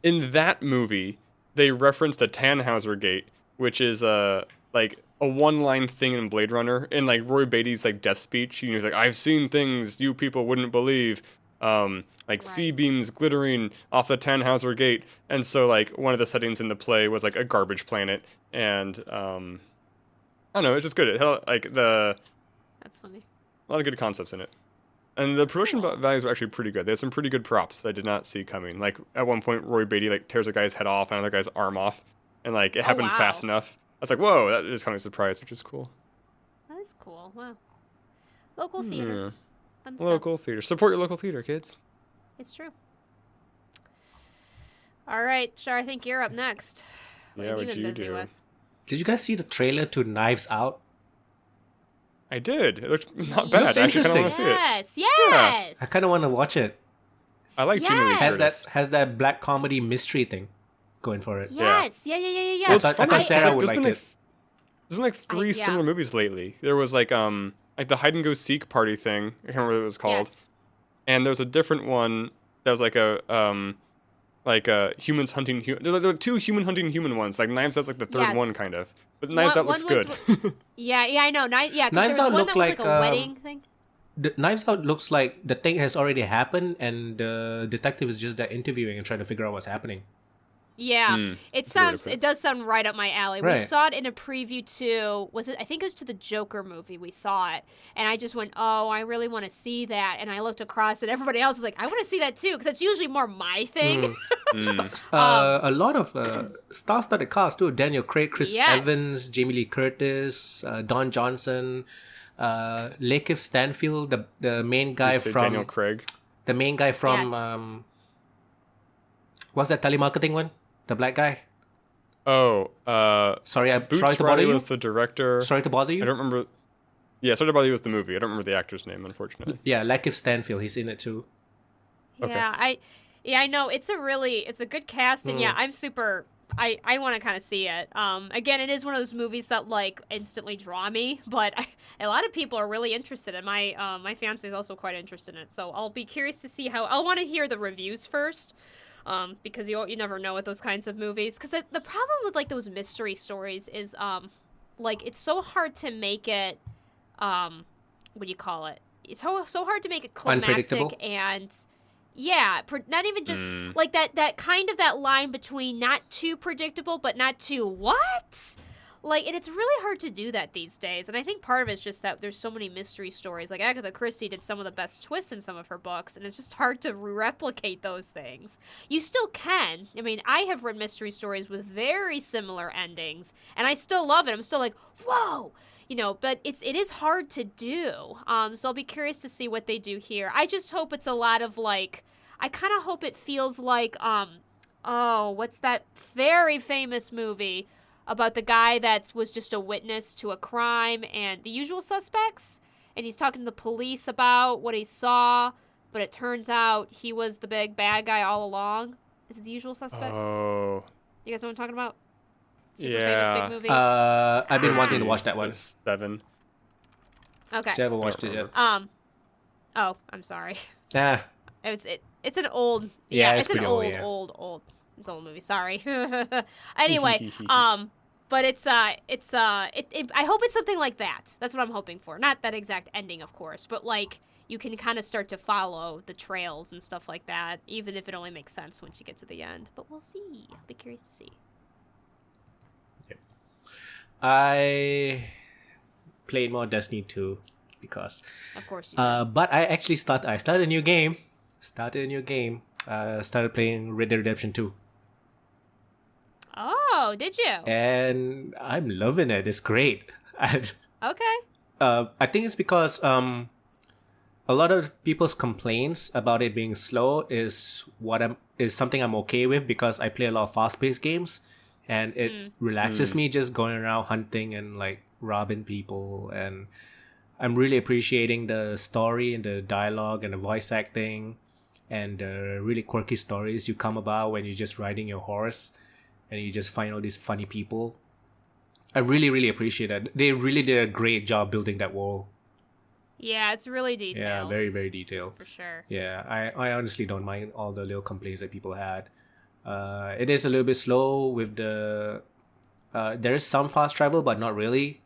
in that movie, they referenced the Tannhauser Gate, which is like a one-line thing in Blade Runner. In like Roy Beatty's like death speech, he's like, "I've seen things you people wouldn't believe." Like C-beams glittering off the Tannhauser Gate. And so like one of the settings in the play was like a garbage planet, and I don't know, it's just good. It had like That's funny. a lot of good concepts in it. And the production values were actually pretty good. They had some pretty good props I did not see coming. Like at one point Roy Beatty like tears a guy's head off and another guy's arm off, and like it happened fast enough. I was like, whoa, that is kind of a surprise, which is cool. That is cool. Wow. Local theater. Fun stuff. Local theater. Support your local theater, kids. It's true. All right, Char, I think you're up next. What you do? Did you guys see the trailer to Knives Out? I did. It looked not bad. I actually kind of want to see it. Yes. Yeah, I kind of want to watch it. I like Jamie Lee Yes. Curtis. Has that black comedy mystery thing going for it. Yes. Yeah. Well, it's I funny, thought 'cause, Sarah like, would there's been like like it. there's been like three yeah. similar movies lately. There was like the hide and go seek party thing. I can't remember what it was called. Yes. And there was a different one that was like a humans hunting human. There were two human hunting human ones. Like Knives Out's like the third Yes. one kind of. But Knives Out looks one was good. Yeah, I know. Yeah, because Knives there was Out one looked that was like like, a wedding thing. The Knives Out looks like the thing has already happened, and the detective is just there interviewing and trying to figure out what's happening. Yeah, it does sound right up my alley. We Right. saw it in a preview to, I think it was to the Joker movie. We saw it, and I just went, oh, I really want to see that. And I looked across, and everybody else was like, I want to see that too, because it's usually more my thing. A lot of star-studded cast too. Daniel Craig, Chris Yes. Evans, Jamie Lee Curtis, Don Johnson, Lakeith Stanfield, the main guy You say from Daniel Craig. the main guy from Yes. what's that telemarketing one? The black guy. Oh, Sorry Boots to bother Riley you. was the director. Sorry to bother you. I don't remember. Yeah, Sorry to Bother You was the movie. I don't remember the actor's name, unfortunately. Yeah, Lakeith Stanfield. He's in it too. Okay. Yeah, I know. It's a good cast, and I'm super. I want to kind of see it. Again, it is one of those movies that like instantly draw me, but a lot of people are really interested, and my fiance is also quite interested in it. So I'll be curious to see how. I'll want to hear the reviews first, because you never know with those kinds of movies. Because the problem with like those mystery stories is like it's so hard to make it what do you call it? It's so hard to make it climactic Unpredictable? and. Yeah, not even just like that kind of that line between not too predictable but not too what? Like, and it's really hard to do that these days. And I think part of it is just that there's so many mystery stories. Like Agatha Christie did some of the best twists in some of her books, and it's just hard to replicate those things. You still can. I mean, I have read mystery stories with very similar endings, and I still love it. I'm still like, whoa! But it is hard to do. So I'll be curious to see what they do here. I just hope it's a lot of like, I kind of hope it feels like, what's that very famous movie about the guy that was just a witness to a crime and The Usual Suspects? And he's talking to the police about what he saw, but it turns out he was the big bad guy all along. Is it The Usual Suspects? Oh. You guys know what I'm talking about? Super Yeah. famous big movie. I've been wanting to watch that one. 7. Okay. I haven't watched it yet. Oh, I'm sorry. Nah. It's an old. Yeah, Yeah, it's it's an pretty old, yeah. old. It's an old movie. Sorry. Anyway, but I hope it's something like that. That's what I'm hoping for. Not that exact ending, of course, but like you can kind of start to follow the trails and stuff like that, even if it only makes sense once you get to the end. But we'll see. I'll be curious to see. I played more Destiny 2 because Of course you do. but I started a new game. Started playing Red Dead Redemption 2. Oh, did you? And I'm loving it. It's great. And, Okay. I think it's because a lot of people's complaints about it being slow is something I'm okay with because I play a lot of fast-paced games, and it relaxes me just going around hunting and like robbing people. And I'm really appreciating the story and the dialogue and the voice acting and the really quirky stories you come about when you're just riding your horse and you just find all these funny people. I really, really appreciate that. They really did a great job building that world. Yeah, it's really detailed. Yeah, very, very detailed. For sure. Yeah, I honestly don't mind all the little complaints that people had. It is a little bit slow with the... there is some fast travel, but not really.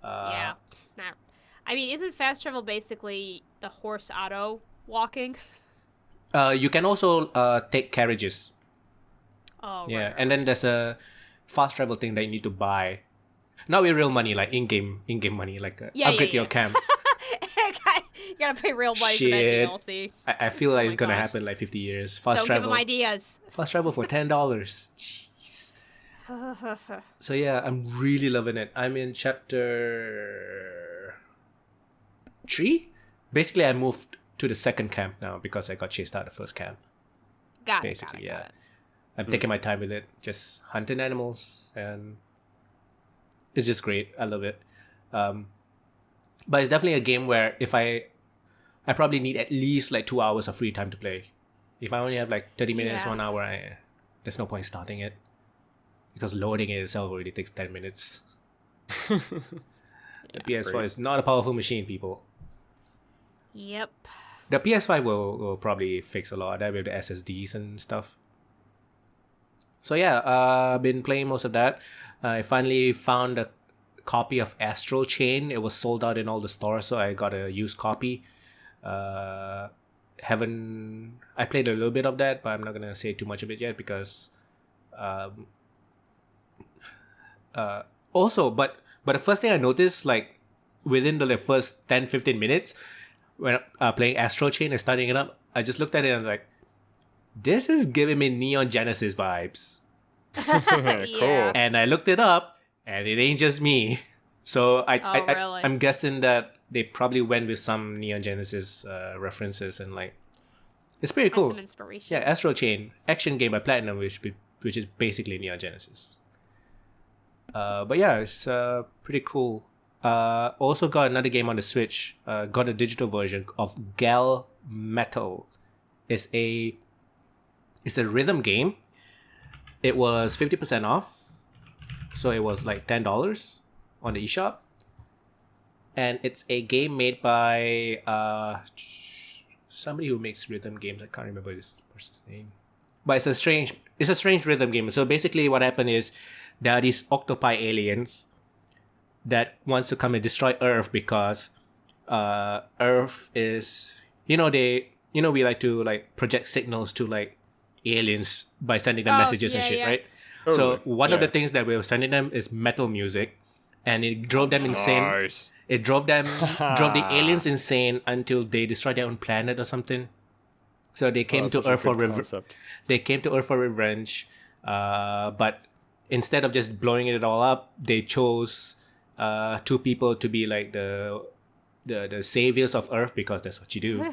Yeah. I mean, isn't fast travel basically the horse auto walking? You can also take carriages. Oh, Yeah, right. and then there's a fast travel thing that you need to buy. Not with real money, like in-game money, like upgrade your camp. You gotta pay real money for that Shit. DLC. I feel like Oh it's my gonna gosh. happen like 50 years. Fast Don't travel. give them ideas. Fast travel for $10. Jeez. So yeah, I'm really loving it. I'm in chapter 3. Basically, I moved to the second camp now because I got chased out of the first camp. Got Basically, it. yeah. I'm taking my time with it, just hunting animals, and it's just great. I love it. But it's definitely a game where if I probably need at least like 2 hours of free time to play If I only have like 30 minutes, Yeah. 1 hour, there's no point starting it. Because loading it itself already takes 10 minutes. The PS4 Great. is not a powerful machine, people. Yep. The PS5 will probably fix a lot of that with the SSDs and stuff. So yeah, I've been playing most of that. I finally found a copy of Astral Chain. It was sold out in all the stores, so I got a used copy. I played a little bit of that, but I'm not gonna say too much of it yet because also but the first thing I noticed, like within the first 10-15 minutes when playing Astral Chain and starting it up, I just looked at it and I was like, this is giving me Neon Genesis vibes. Cool. And I looked it up and it ain't just me. So Really? I'm guessing that they probably went with some Neon Genesis references and like it's pretty Got cool. some inspiration. Yeah, Astral Chain, action game by Platinum, which is basically Neon Genesis. But yeah, it's pretty cool. Also got another game on the Switch. Got a digital version of Gal Metal. It's a rhythm game. It was 50% off, so it was like $10 on the eShop. And it's a game made by somebody who makes rhythm games. I can't remember this person's name, but it's a strange rhythm game. So basically, what happened is there are these octopi aliens that wants to come and destroy Earth because Earth is we like to like project signals to like aliens by sending them messages and shit, yeah. right? Totally. So one of the Yeah. things that we were sending them is metal music, and it drove them insane. Nice. It drove the aliens insane until they destroyed their own planet or something. So they came That's to such a Earth for good concept. they came to Earth for revenge, but instead of just blowing it all up, they chose two people to be like the saviors of Earth because that's what you do.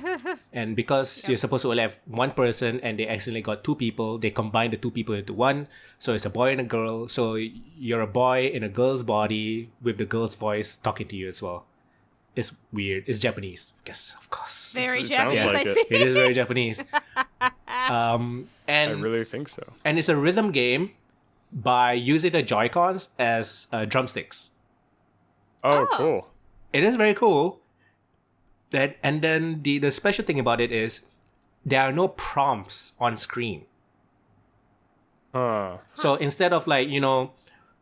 And because you're supposed to only have one person and they accidentally got two people, they combined the two people into one. So it's a boy and a girl. So you're a boy in a girl's body with the girl's voice talking to you as well. It's weird. It's Japanese. Yes, of course. Very It sounds Japanese, like I it. see. It is very Japanese. I And really think so. and it's a rhythm game by using the Joy-Cons as drumsticks. Oh, Oh. cool. It is very cool. And then the special thing about it is there are no prompts on screen. Huh. So instead of like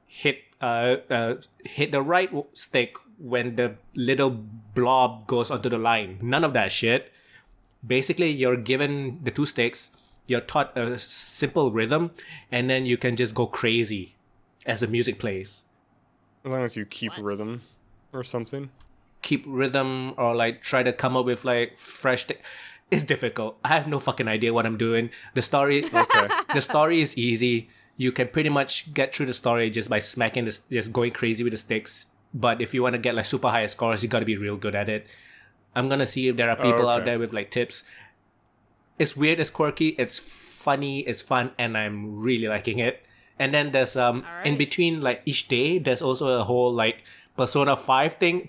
hit the right stick when the little blob goes onto the line, none of that shit. Basically, you're given the two sticks, you're taught a simple rhythm, and then you can just go crazy as the music plays. As long as you keep rhythm or something. Keep rhythm or like try to come up with like fresh it's difficult. I have no fucking idea what I'm doing. The story the story is easy. You can pretty much get through the story just by smacking just going crazy with the sticks. But if you want to get like super high scores, you got to be real good at it. I'm gonna see if there are people out okay. there with like tips. It's weird, it's quirky, it's funny, it's fun, and I'm really liking it. And then there's in right. between like each day, there's also a whole like Persona thing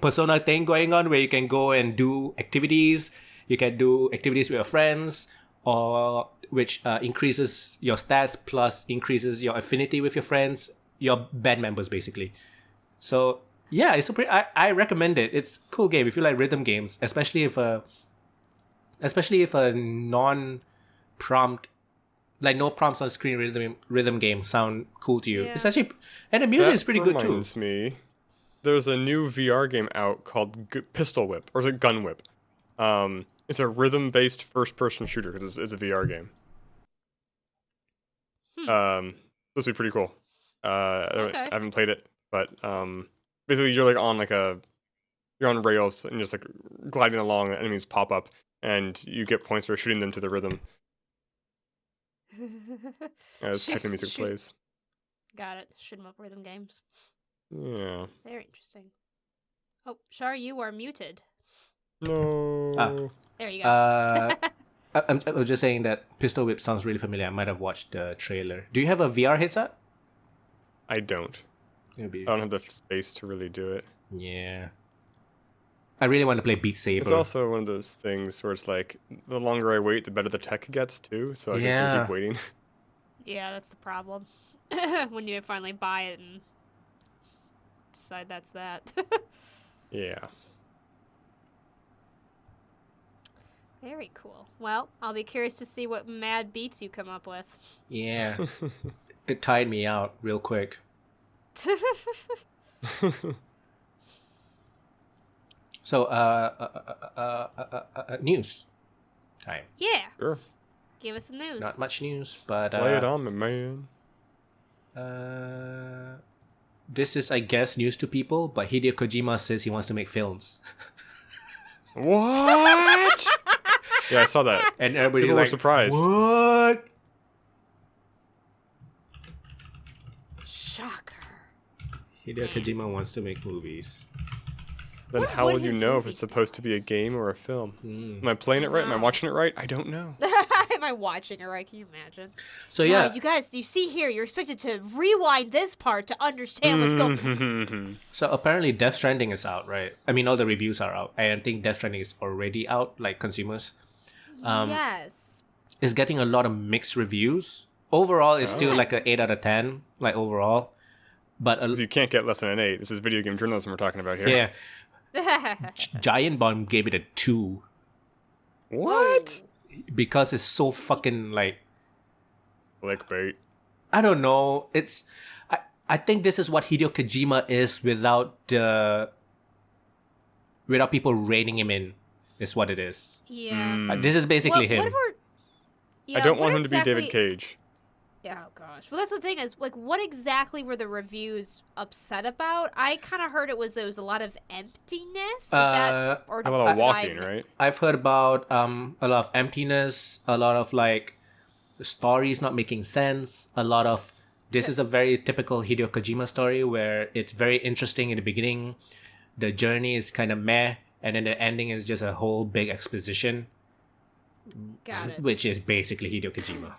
going on where you can go and do activities. You can do activities with your friends, or which increases your stats plus increases your affinity with your friends, your band members basically. So yeah, it's super. I recommend it. It's a cool game if you like rhythm games, especially if a non-prompt, like no prompts on screen rhythm game sound cool to you. Yeah. It's actually, and the music That is pretty good too. reminds me, there's a new VR game out called Pistol Whip, or is it Gun Whip? It's a rhythm-based first-person shooter because it's a VR game. This would be pretty cool. I haven't played it, but basically you're like you're on rails and just like gliding along, and enemies pop up, and you get points for shooting them to the rhythm as techno music plays. Got it. Shoot 'em up rhythm games. Yeah. Very interesting. Oh, Shar, you are muted. No. There you go. I was just saying that Pistol Whip sounds really familiar. I might have watched the trailer. Do you have a VR headset? I don't. It'll be, I don't have the space to really do it. yeah. I really want to play Beat It's Saber. also one of those things where it's like, the longer I wait, the better the tech gets too. So I just gonna keep waiting. Yeah, that's the problem. When you finally buy it and decide that's that. Yeah. Very cool. Well, I'll be curious to see what mad beats you come up with. Yeah. It tired me out real quick. So, news time. Yeah. Sure. Give us the news. Not much news, but Lay it on me, man. this is, I guess, news to people. But Hideo Kojima says he wants to make films, What? Yeah, I saw that. and everybody People were like, surprised. What? Shocker. Hideo Kojima wants to make movies. Then What how would will you his know if movie it's supposed to be a game or a film? Mm. Am I playing it right? Am I know. watching it right? I don't know. Am I watching it right? Can you imagine? So yeah, You guys, you see here, you're expected to rewind this part to understand what's going on. so apparently Death Stranding is out, right? I mean, all the reviews are out. I think Death Stranding is already out, like consumers. Yes. It's getting a lot of mixed reviews. Overall, it's still Oh. like an 8 out of 10, like overall. But So you can't get less than an 8. This is video game journalism we're talking about here. yeah, Giant Bomb gave it a 2 What? because it's so fucking like, Clickbait. I don't know. I think this is what Hideo Kojima is without people reining him in. Is what it is. Yeah. This is basically him. Yeah, I don't what want him to be David exactly- Cage. Yeah, oh gosh. Well, that's the thing is, like, what exactly were the reviews upset about? I kind of heard there was a lot of emptiness. Is that or A lot of did I- walking, right? I've heard about a lot of emptiness, a lot of like the stories not making sense, a lot of this is a very typical Hideo Kojima story where it's very interesting in the beginning, the journey is kind of meh, and then the ending is just a whole big exposition, Got it. which is basically Hideo Kojima.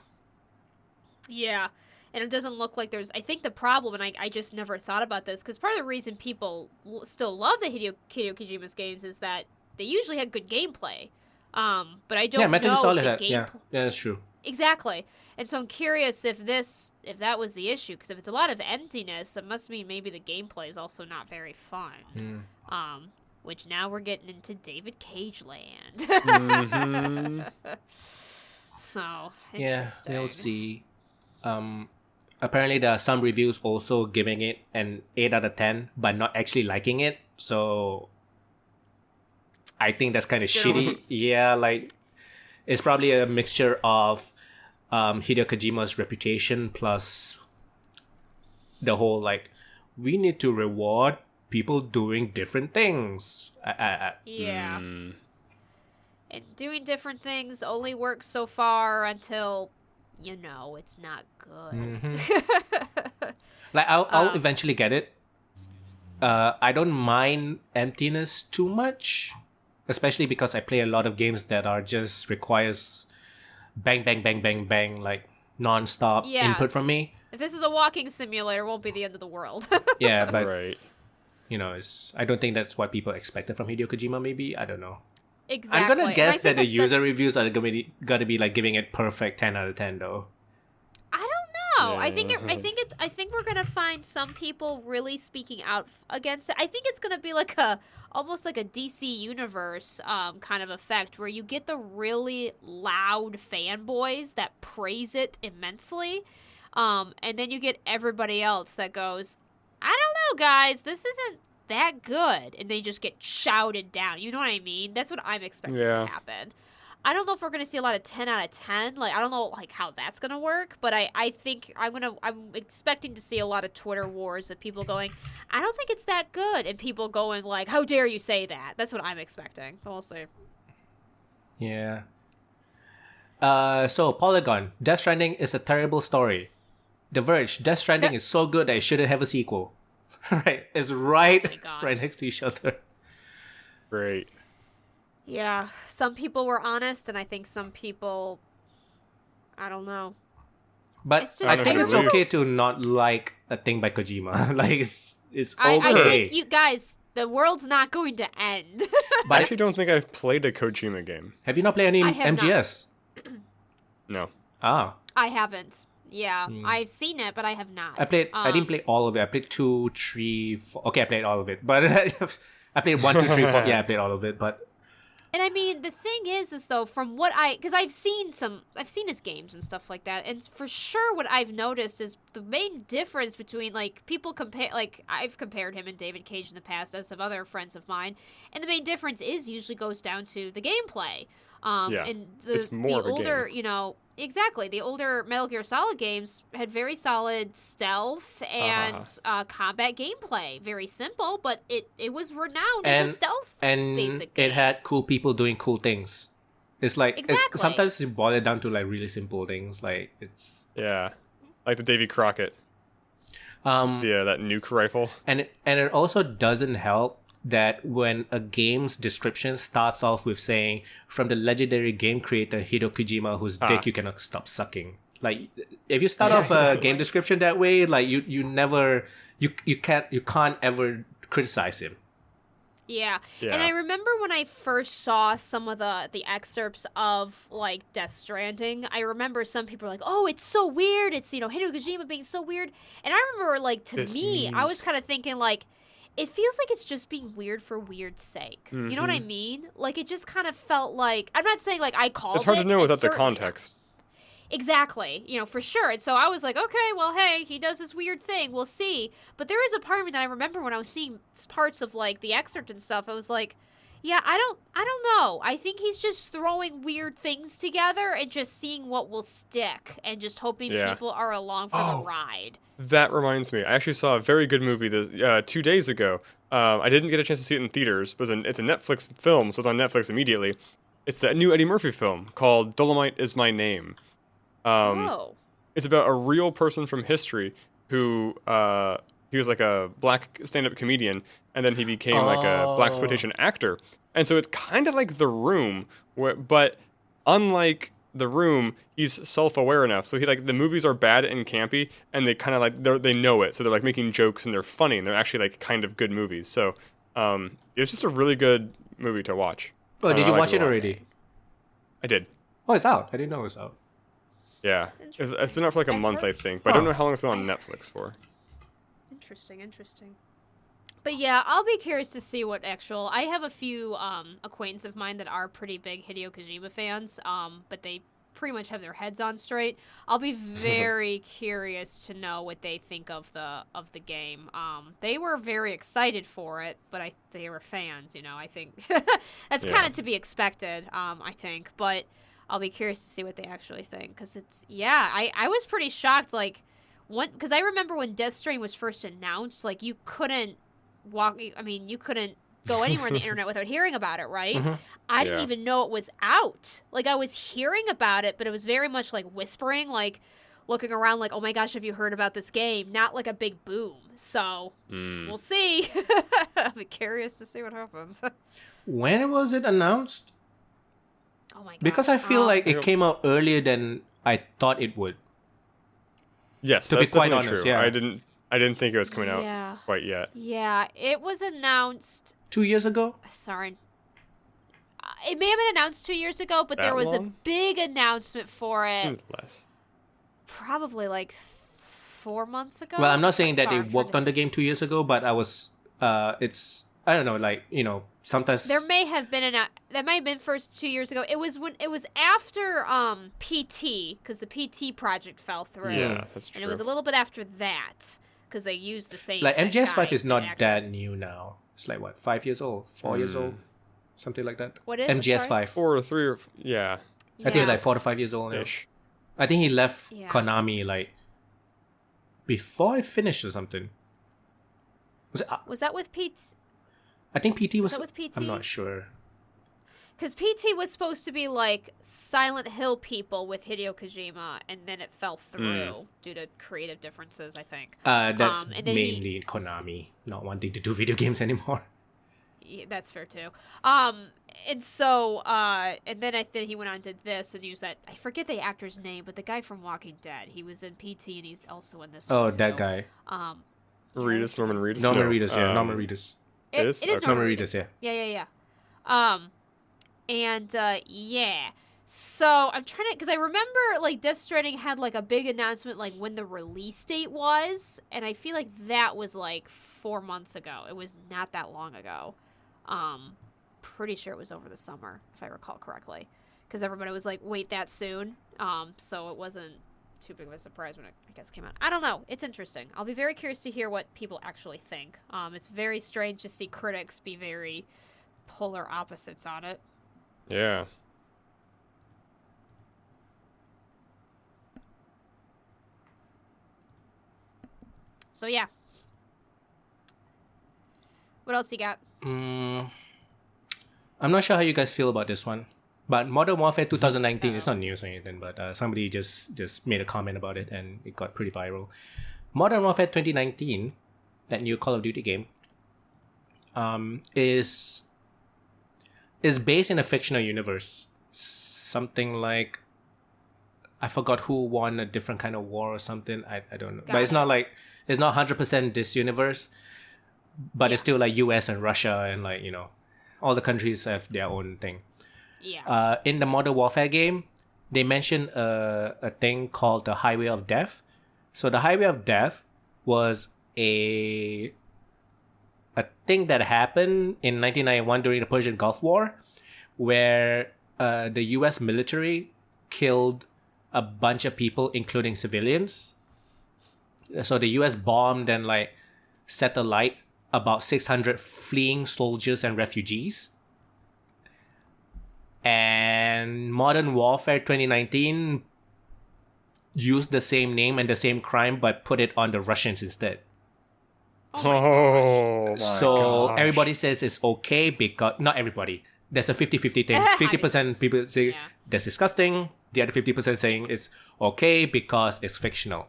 Yeah. And it doesn't look like there's. I think the problem, and I just never thought about this, because part of the reason people still love the Hideo Kojima's games is that they usually had good gameplay. But I don't Yeah, know Metal Gear Solid if the had, yeah, gameplay. that's true. Exactly. And so I'm curious if that was the issue, because if it's a lot of emptiness, it must mean maybe the gameplay is also not very fun. Which now we're getting into David Cage land. So Yeah, interesting. we'll see. Apparently there are some reviews also giving it an 8 out of 10, but not actually liking it. So I think that's kind of shitty. Yeah, like it's probably a mixture of Hideo Kojima's reputation plus the whole like we need to reward people doing different things. Yeah. And doing different things only works so far until, it's not good. Like I'll eventually get it. I don't mind emptiness too much, especially because I play a lot of games that are just requires bang bang bang bang bang like non-stop input from me. If this is a walking simulator, it won't be the end of the world. Yeah, but Right. I don't think that's what people expected from Hideo Kojima. Maybe I don't know. Exactly. I'm gonna And I guess think that the that's- user reviews are gonna be like giving it perfect 10 out of 10 though. I don't know. I think Yeah. I think we're gonna find some people really speaking out against it. I think it's gonna be like almost like a DC Universe kind of effect where you get the really loud fanboys that praise it immensely, and then you get everybody else that goes, I don't know, guys, this isn't that good, and they just get shouted down. You know what I mean? That's what I'm expecting Yeah. to happen. I don't know if we're gonna see a lot of 10 out of 10. Like, I don't know like how that's gonna work, but I think I'm expecting to see a lot of Twitter wars of people going, I don't think it's that good, and people going like, how dare you say that? That's what I'm expecting. But we'll see. Yeah. So Polygon, Death Stranding is a terrible story. The Verge, Death Stranding is so good that it shouldn't have a sequel. Right, it's right gosh. right next to each other. Great. Yeah, some people were honest, and I think some people, I don't know. But It's just- I I think don't it's know. okay to not like a thing by Kojima. Like it's I okay. think you guys, The world's not going to end. I actually don't think I've played a Kojima game. Have you not played any I have MGS? No. Ah. I haven't. Yeah, I've seen it, but I have not. I didn't play all of it. I played 2, 3, 4. Okay, I played all of it. But I played 1, 2, 3, 4. Yeah, I played all of it. But And I mean, the thing is though, from what because I've seen his games and stuff like that, and for sure what I've noticed is the main difference between, like, people compare, like, I've compared him and David Cage in the past, as have other friends of mine, and the main difference usually goes down to the gameplay. And it's more the of a older, game. you know, exactly, the older Metal Gear Solid games had very solid stealth and combat gameplay. Very simple, but it was renowned as a stealth basic game. It had cool people doing cool things. It's like Exactly. sometimes it boiled down to like really simple things. Like it's Yeah. Like the Davy Crockett. That nuke rifle. and it also doesn't help that when a game's description starts off with saying, from the legendary game creator Hideo Kojima, whose dick you cannot stop sucking. Like, if you start off a game description that way, like you can't ever criticize him. Yeah. And I remember when I first saw some of the excerpts of, like, Death Stranding, I remember some people were like, oh, it's so weird. It's, you know, Hideo Kojima being so weird. And I remember, like, I was kind of thinking, like, it feels like it's just being weird for weird's sake. You know what I mean? Like, it just kind of felt like, I'm not saying, like, I called it. It's hard to know without the certainly- context. Exactly, you know, for sure. And so I was like, okay, well, hey, he does this weird thing. We'll see. But there is a part of me that I remember when I was seeing parts of, like, the excerpt and stuff, I was like, yeah, I don't know. I think he's just throwing weird things together and just seeing what will stick and just hoping people are along for the ride. That reminds me. I actually saw a very good movie 2 days ago. I didn't get a chance to see it in theaters, but it's a Netflix film, so it's on Netflix immediately. It's the new Eddie Murphy film called Dolomite Is My Name. It's about a real person from history who he was like a black stand-up comedian, and then he became like a blaxploitation actor. And so it's kind of like The Room, but unlike The Room, he's self-aware enough. So the movies are bad and campy, and they kind of like they know it. So they're like making jokes and they're funny, and they're actually like kind of good movies. So it's just a really good movie to watch. Oh, did you watch it already? I did. Oh, it's out. I didn't know it was out. Yeah, it's been out for like a month, I think, but I don't know how long it's been on Netflix for. Interesting. But yeah, I'll be curious to see what actual. I have a few acquaintances of mine that are pretty big Hideo Kojima fans, but they pretty much have their heads on straight. I'll be very curious to know what they think of the game. They were very excited for it, but they were fans. You know, I think that's kind of to be expected. I think, but I'll be curious to see what they actually think, because I was pretty shocked, like, because I remember when Death Stranding was first announced, like, you couldn't you couldn't go anywhere on the internet without hearing about it, right? I didn't even know it was out. Like, I was hearing about it, but it was very much like whispering, like looking around like, oh my gosh, have you heard about this game? Not like a big boom. So we'll see. I'll be curious to see what happens. When was it announced? Oh my gosh. Because I feel like it came out earlier than I thought it would. Yes, to that's be quite definitely honest, true. yeah. I didn't think it was coming out quite yet. Yeah, it was announced 2 years ago? Sorry. It may have been announced 2 years ago, but there was a big announcement for it. Less. Probably like 4 months ago. Well, I'm not saying that they worked on the game 2 years ago, but I was, I don't know, like, you know, sometimes there may have been that might have been first 2 years ago. It was after PT, because the PT project fell through. Yeah, that's true. And it was a little bit after that, because they used the same. like MGS5 is not actor. that new now. It's like what, 5 years old, 4 years old, something like that. What is it? Sorry? MGS5? 4 or 3 or I think it's like 4 to 5 years old now. ish. I think he left Yeah. Konami like before it finished or something. Was that with PT? I think PT was. that with PT? I'm not sure. Because PT was supposed to be like Silent Hill people with Hideo Kojima, and then it fell through due to creative differences, I think. That's and then mainly Konami not wanting to do video games anymore. Yeah, that's fair too. And so, and then I think he went on and did this and used that. I forget the actor's name, but the guy from Walking Dead. He was in PT, and he's also in this. Oh, one too. that guy. Norman Reedus? Norman No, Reedus, yeah, Norman Reedus. It is? It is Okay. Norman Reedus, Reedus. yeah. Yeah. Yeah. So I'm trying to, because I remember like Death Stranding had like a big announcement like when the release date was, and I feel like that was like 4 months ago. It was not that long ago. Pretty sure it was over the summer, if I recall correctly, because everybody was like, "Wait, that soon?" So it wasn't too big of a surprise when it, I guess, came out. I don't know. It's interesting. I'll be very curious to hear what people actually think. It's very strange to see critics be very polar opposites on it. Yeah. So yeah. What else you got? I'm not sure how you guys feel about this one, but Modern Warfare 2019 is not news or anything, but somebody just made a comment about it and it got pretty viral. Modern Warfare 2019, that new Call of Duty game, is based in a fictional universe. Something like, I forgot who won a different kind of war or something. I don't know. But it's not like, it's not 100% this universe, but it's still like US and Russia and like, you know, all the countries have their own thing. Yeah. In the Modern Warfare game, they mentioned a thing called the Highway of Death. So the Highway of Death was a thing that happened in 1991 during the Persian Gulf War, where the US military killed a bunch of people, including civilians. So the US bombed and like set alight about 600 fleeing soldiers and refugees. And Modern Warfare 2019 used the same name and the same crime, but put it on the Russians instead. Oh my So gosh. everybody says it's okay because, not everybody, there's a 50-50 thing. 50% people say that's disgusting. The other 50% saying it's okay because it's fictional.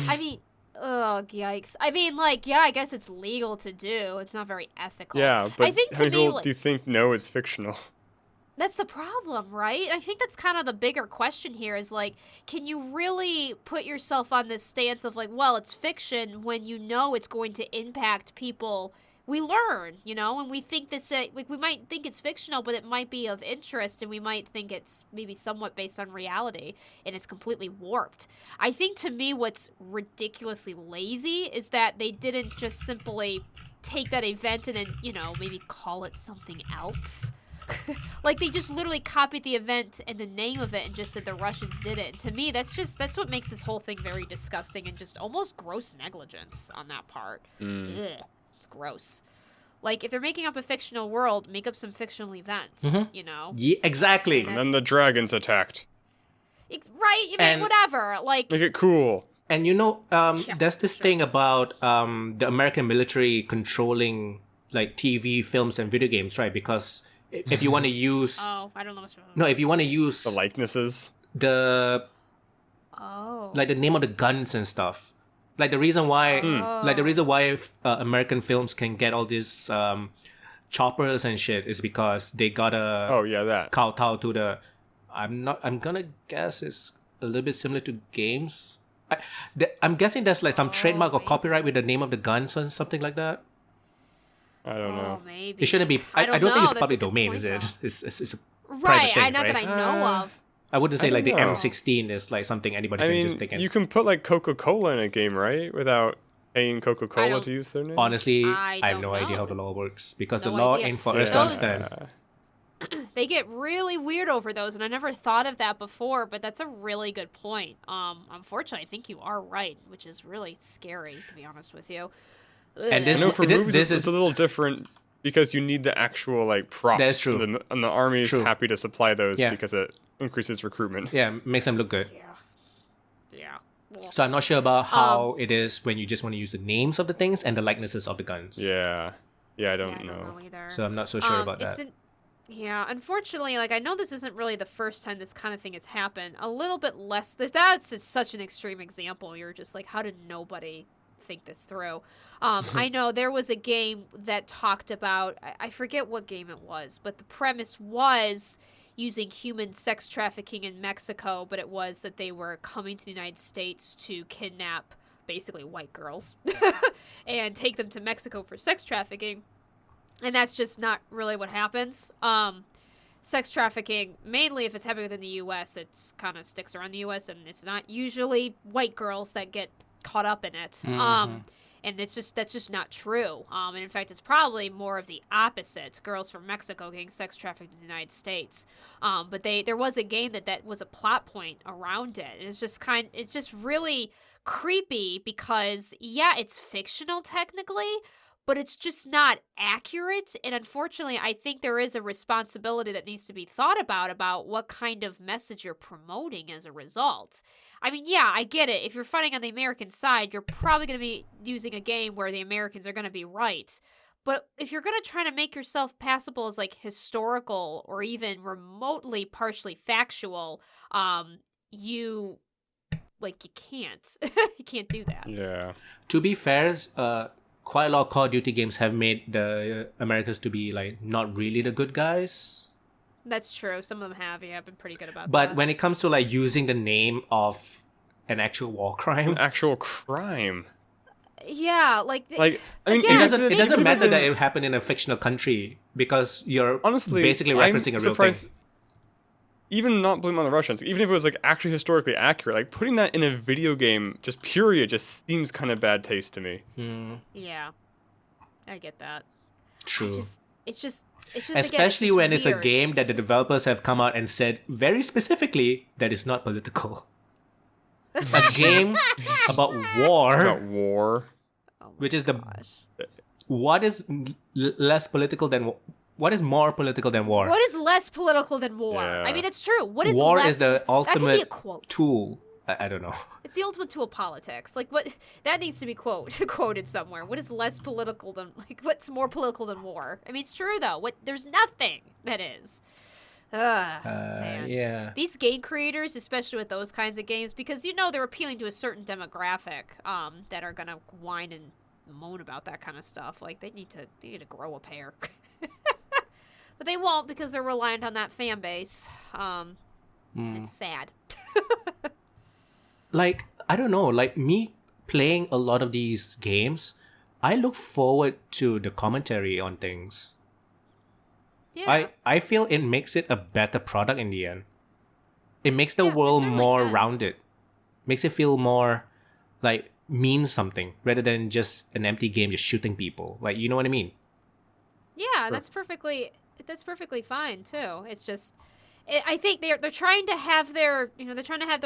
I mean, oh, yikes. I mean, like, yeah, I guess it's legal to do. It's not very ethical. Yeah, but I think how to many me, people do you think know it's fictional? that's the problem, right? I think that's kind of the bigger question here is like, can you really put yourself on this stance of like, well, it's fiction when you know it's going to impact people? We learn, you know, and we think this, like, we might think it's fictional, but it might be of interest, and we might think it's maybe somewhat based on reality, and it's completely warped. I think to me what's ridiculously lazy is that they didn't just simply take that event and then, you know, maybe call it something else. Like, they just literally copied the event and the name of it and just said the Russians did it. And to me, that's what makes this whole thing very disgusting and just almost gross negligence on that part. Ugh. It's gross. Like, if they're making up a fictional world, make up some fictional events, you know? Yeah, exactly. And then the dragons attacked. Right? You mean, whatever. Like, Make it cool. And you know, there's this thing about the American military controlling like TV, films, and video games, right? Because if you want to use oh, I don't know what's wrong. no, if you want to use The likenesses. the like the name of the guns and stuff, like the reason why American films can get all these choppers and shit is because they gotta Oh yeah, that. kowtow to the. I'm gonna guess it's a little bit similar to games. I'm guessing there's like some trademark or copyright with the name of the guns or something like that. I don't know. Maybe. It shouldn't be. I don't know. think it's That's public a good domain, point, is it? though. It's a Right, private thing, not right? that I know of. I wouldn't say I like the don't know. M16 is like something anybody I can mean, just take in. you can put like Coca-Cola in a game, right? Without paying I Coca-Cola don't- to use their name. Honestly, I I have don't no idea how know. the law works because No the law idea. ain't for Yeah. us to understand. They get really weird over those, and I never thought of that before, but that's a really good point. Unfortunately, I think you are right, which is really scary, to be honest with you. And I this- know for This movies is- it's a little different because you need the actual like props. That's true. And the army is True. happy to supply those Yeah. because it increases recruitment. Yeah, makes them look good. Yeah. So I'm not sure about how it is when you just want to use the names of the things and the likenesses of the guns. Yeah. Yeah, I I don't don't know. know either. So I'm not so sure about it's that. Yeah, unfortunately, like, I know this isn't really the first time this kind of thing has happened. A little bit less. That's just such an extreme example. You're just like, how did nobody think this through? I know there was a game that talked about, I forget what game it was, but the premise was using human sex trafficking in Mexico, but it was that they were coming to the United States to kidnap basically white girls and take them to Mexico for sex trafficking. And that's just not really what happens. Sex trafficking, mainly if it's happening within the U.S., it's kind of sticks around the U.S., and it's not usually white girls that get caught up in it. And that's just not true. And in fact, it's probably more of the opposite. Girls from Mexico getting sex trafficked in the United States. But there was a game that was a plot point around it. And it's just really creepy because, yeah, it's fictional technically, but it's just not accurate. And unfortunately, I think there is a responsibility that needs to be thought about what kind of message you're promoting as a result. I mean, yeah, I get it. If you're fighting on the American side, you're probably going to be using a game where the Americans are going to be right. But if you're going to try to make yourself passable as like historical or even remotely partially factual, you can't. You can't do that. Yeah. To be fair, quite a lot of Call of Duty games have made the Americans to be like not really the good guys. That's true. Some of them have, been pretty good about that. But when it comes to like using the name of an actual war crime, yeah, I mean, again, it doesn't matter that it happened in a fictional country because you're honestly basically referencing a real thing. Even not blaming on the Russians, even if it was like actually historically accurate, like putting that in a video game, just seems kind of bad taste to me. Yeah, I get that. True. It's just especially again, when it's a weird. game that the developers have come out and said very specifically that it's not political. A game about war, Oh my which is the gosh. what is less political than what is more political than war? What is less political than war? Yeah. I mean, it's true. What is war less, is the that could be a ultimate quote. tool. I don't know. It's the ultimate tool of politics. Like what that needs to be quoted somewhere. What is less political than what's more political than war? I mean, it's true though. There's nothing that is. Man. Yeah. These game creators, especially with those kinds of games, because they're appealing to a certain demographic that are gonna whine and moan about that kind of stuff. Like they need to grow a pair. But they won't because they're reliant on that fan base. It's sad. Like, I don't know, like me playing a lot of these games, I look forward to the commentary on things. Yeah. I feel it makes it a better product in the end. It makes the Yeah, it world certainly more can. rounded. Makes it feel more like means something rather than just an empty game just shooting people. Like, you know what I mean? Yeah, that's perfectly fine too. It's just I think they're trying to have their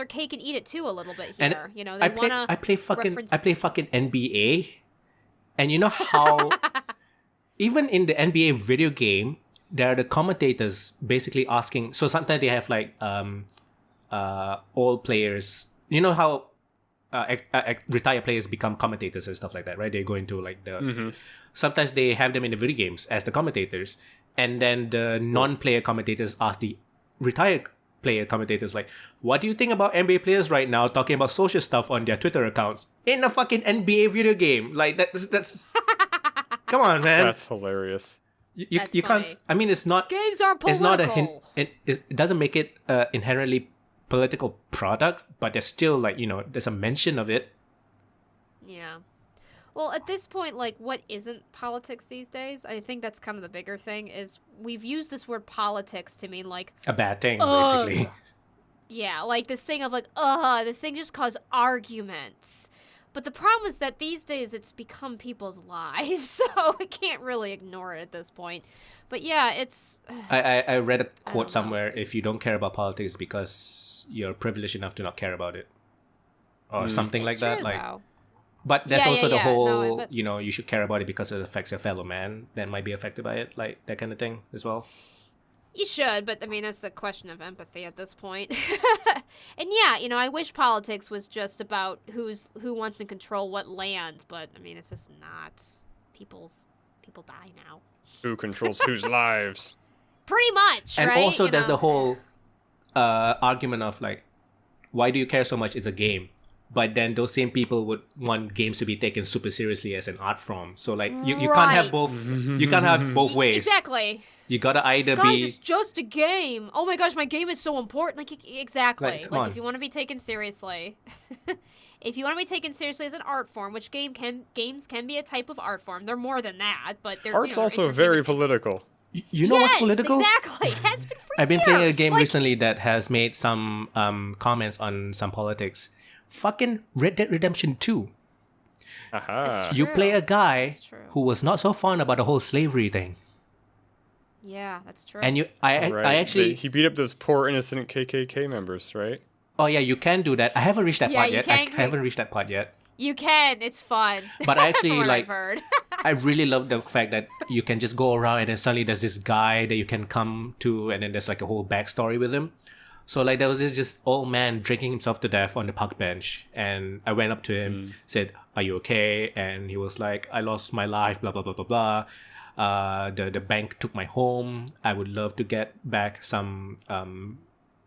cake and eat it too a little bit And here. They I play fucking reference- NBA, and you know how even in the NBA video game, there are the commentators basically asking. So sometimes they have like old players. You know how retired players become commentators and stuff like that, right? They go into like the. Sometimes they have them in the video games as the commentators, and then the non-player commentators ask the retired player commentators like, "What do you think about NBA players right now talking about social stuff on their Twitter accounts in a fucking NBA video game?" Like that's come on, man. That's hilarious. You That's can't. funny. I mean, it's not. Games aren't It's political. not a hint. It doesn't make it inherently political product, but there's still like there's a mention of it. Yeah. Well, at this point, like, what isn't politics these days? I think that's kind of the bigger thing, is we've used this word politics to mean, like... A bad thing, Ugh. basically. Yeah, like this thing of, like, this thing just caused arguments. But the problem is that these days it's become people's lives, so we can't really ignore it at this point. But yeah, it's... I read a quote know. somewhere, if you don't care about politics because you're privileged enough to not care about it. Or something like It's that. true, Like, though. but there's Yeah, also yeah, the yeah. whole, No, but- you should care about it because it affects your fellow man that might be affected by it. Like, that kind of thing as well. You should, but I mean, that's the question of empathy at this point. And yeah, I wish politics was just about who wants to control what land, but I mean, it's just not. People die now. Who controls whose lives? Pretty much, And right? also You there's know? the whole argument of like, why do you care so much? It's a game. but then those same people would want games to be taken super seriously as an art form. So like you can't have both. You can't have both ways. Exactly. You gotta either Guys, it's just a game. Oh my gosh, my game is so important. Like, exactly. Like, come on. If you want to be taken seriously, if you want to be taken seriously as an art form, which games can be a type of art form. They're more than that, but they're Art's also very political. You know what's political? Exactly. It has been for I've been years. playing a game Like, recently that has made some comments on some politics. Fucking Red Dead Redemption 2. Aha. You True. play a guy That's true. who was not so fond about the whole slavery thing. Yeah, that's true. And Right. I actually... He beat up those poor innocent KKK members, right? Oh yeah, you can do that. I haven't reached that Yeah, part you yet. I can- haven't reached that part yet. You can. It's fun. But I actually, From what like... I've heard. I really love the fact that you can just go around and then suddenly there's this guy that you can come to and then there's like a whole backstory with him. So like there was this just old man drinking himself to death on the park bench, and I went up to him, said, "Are you okay?" And he was like, "I lost my life, blah blah blah blah blah. The bank took my home. I would love to get back some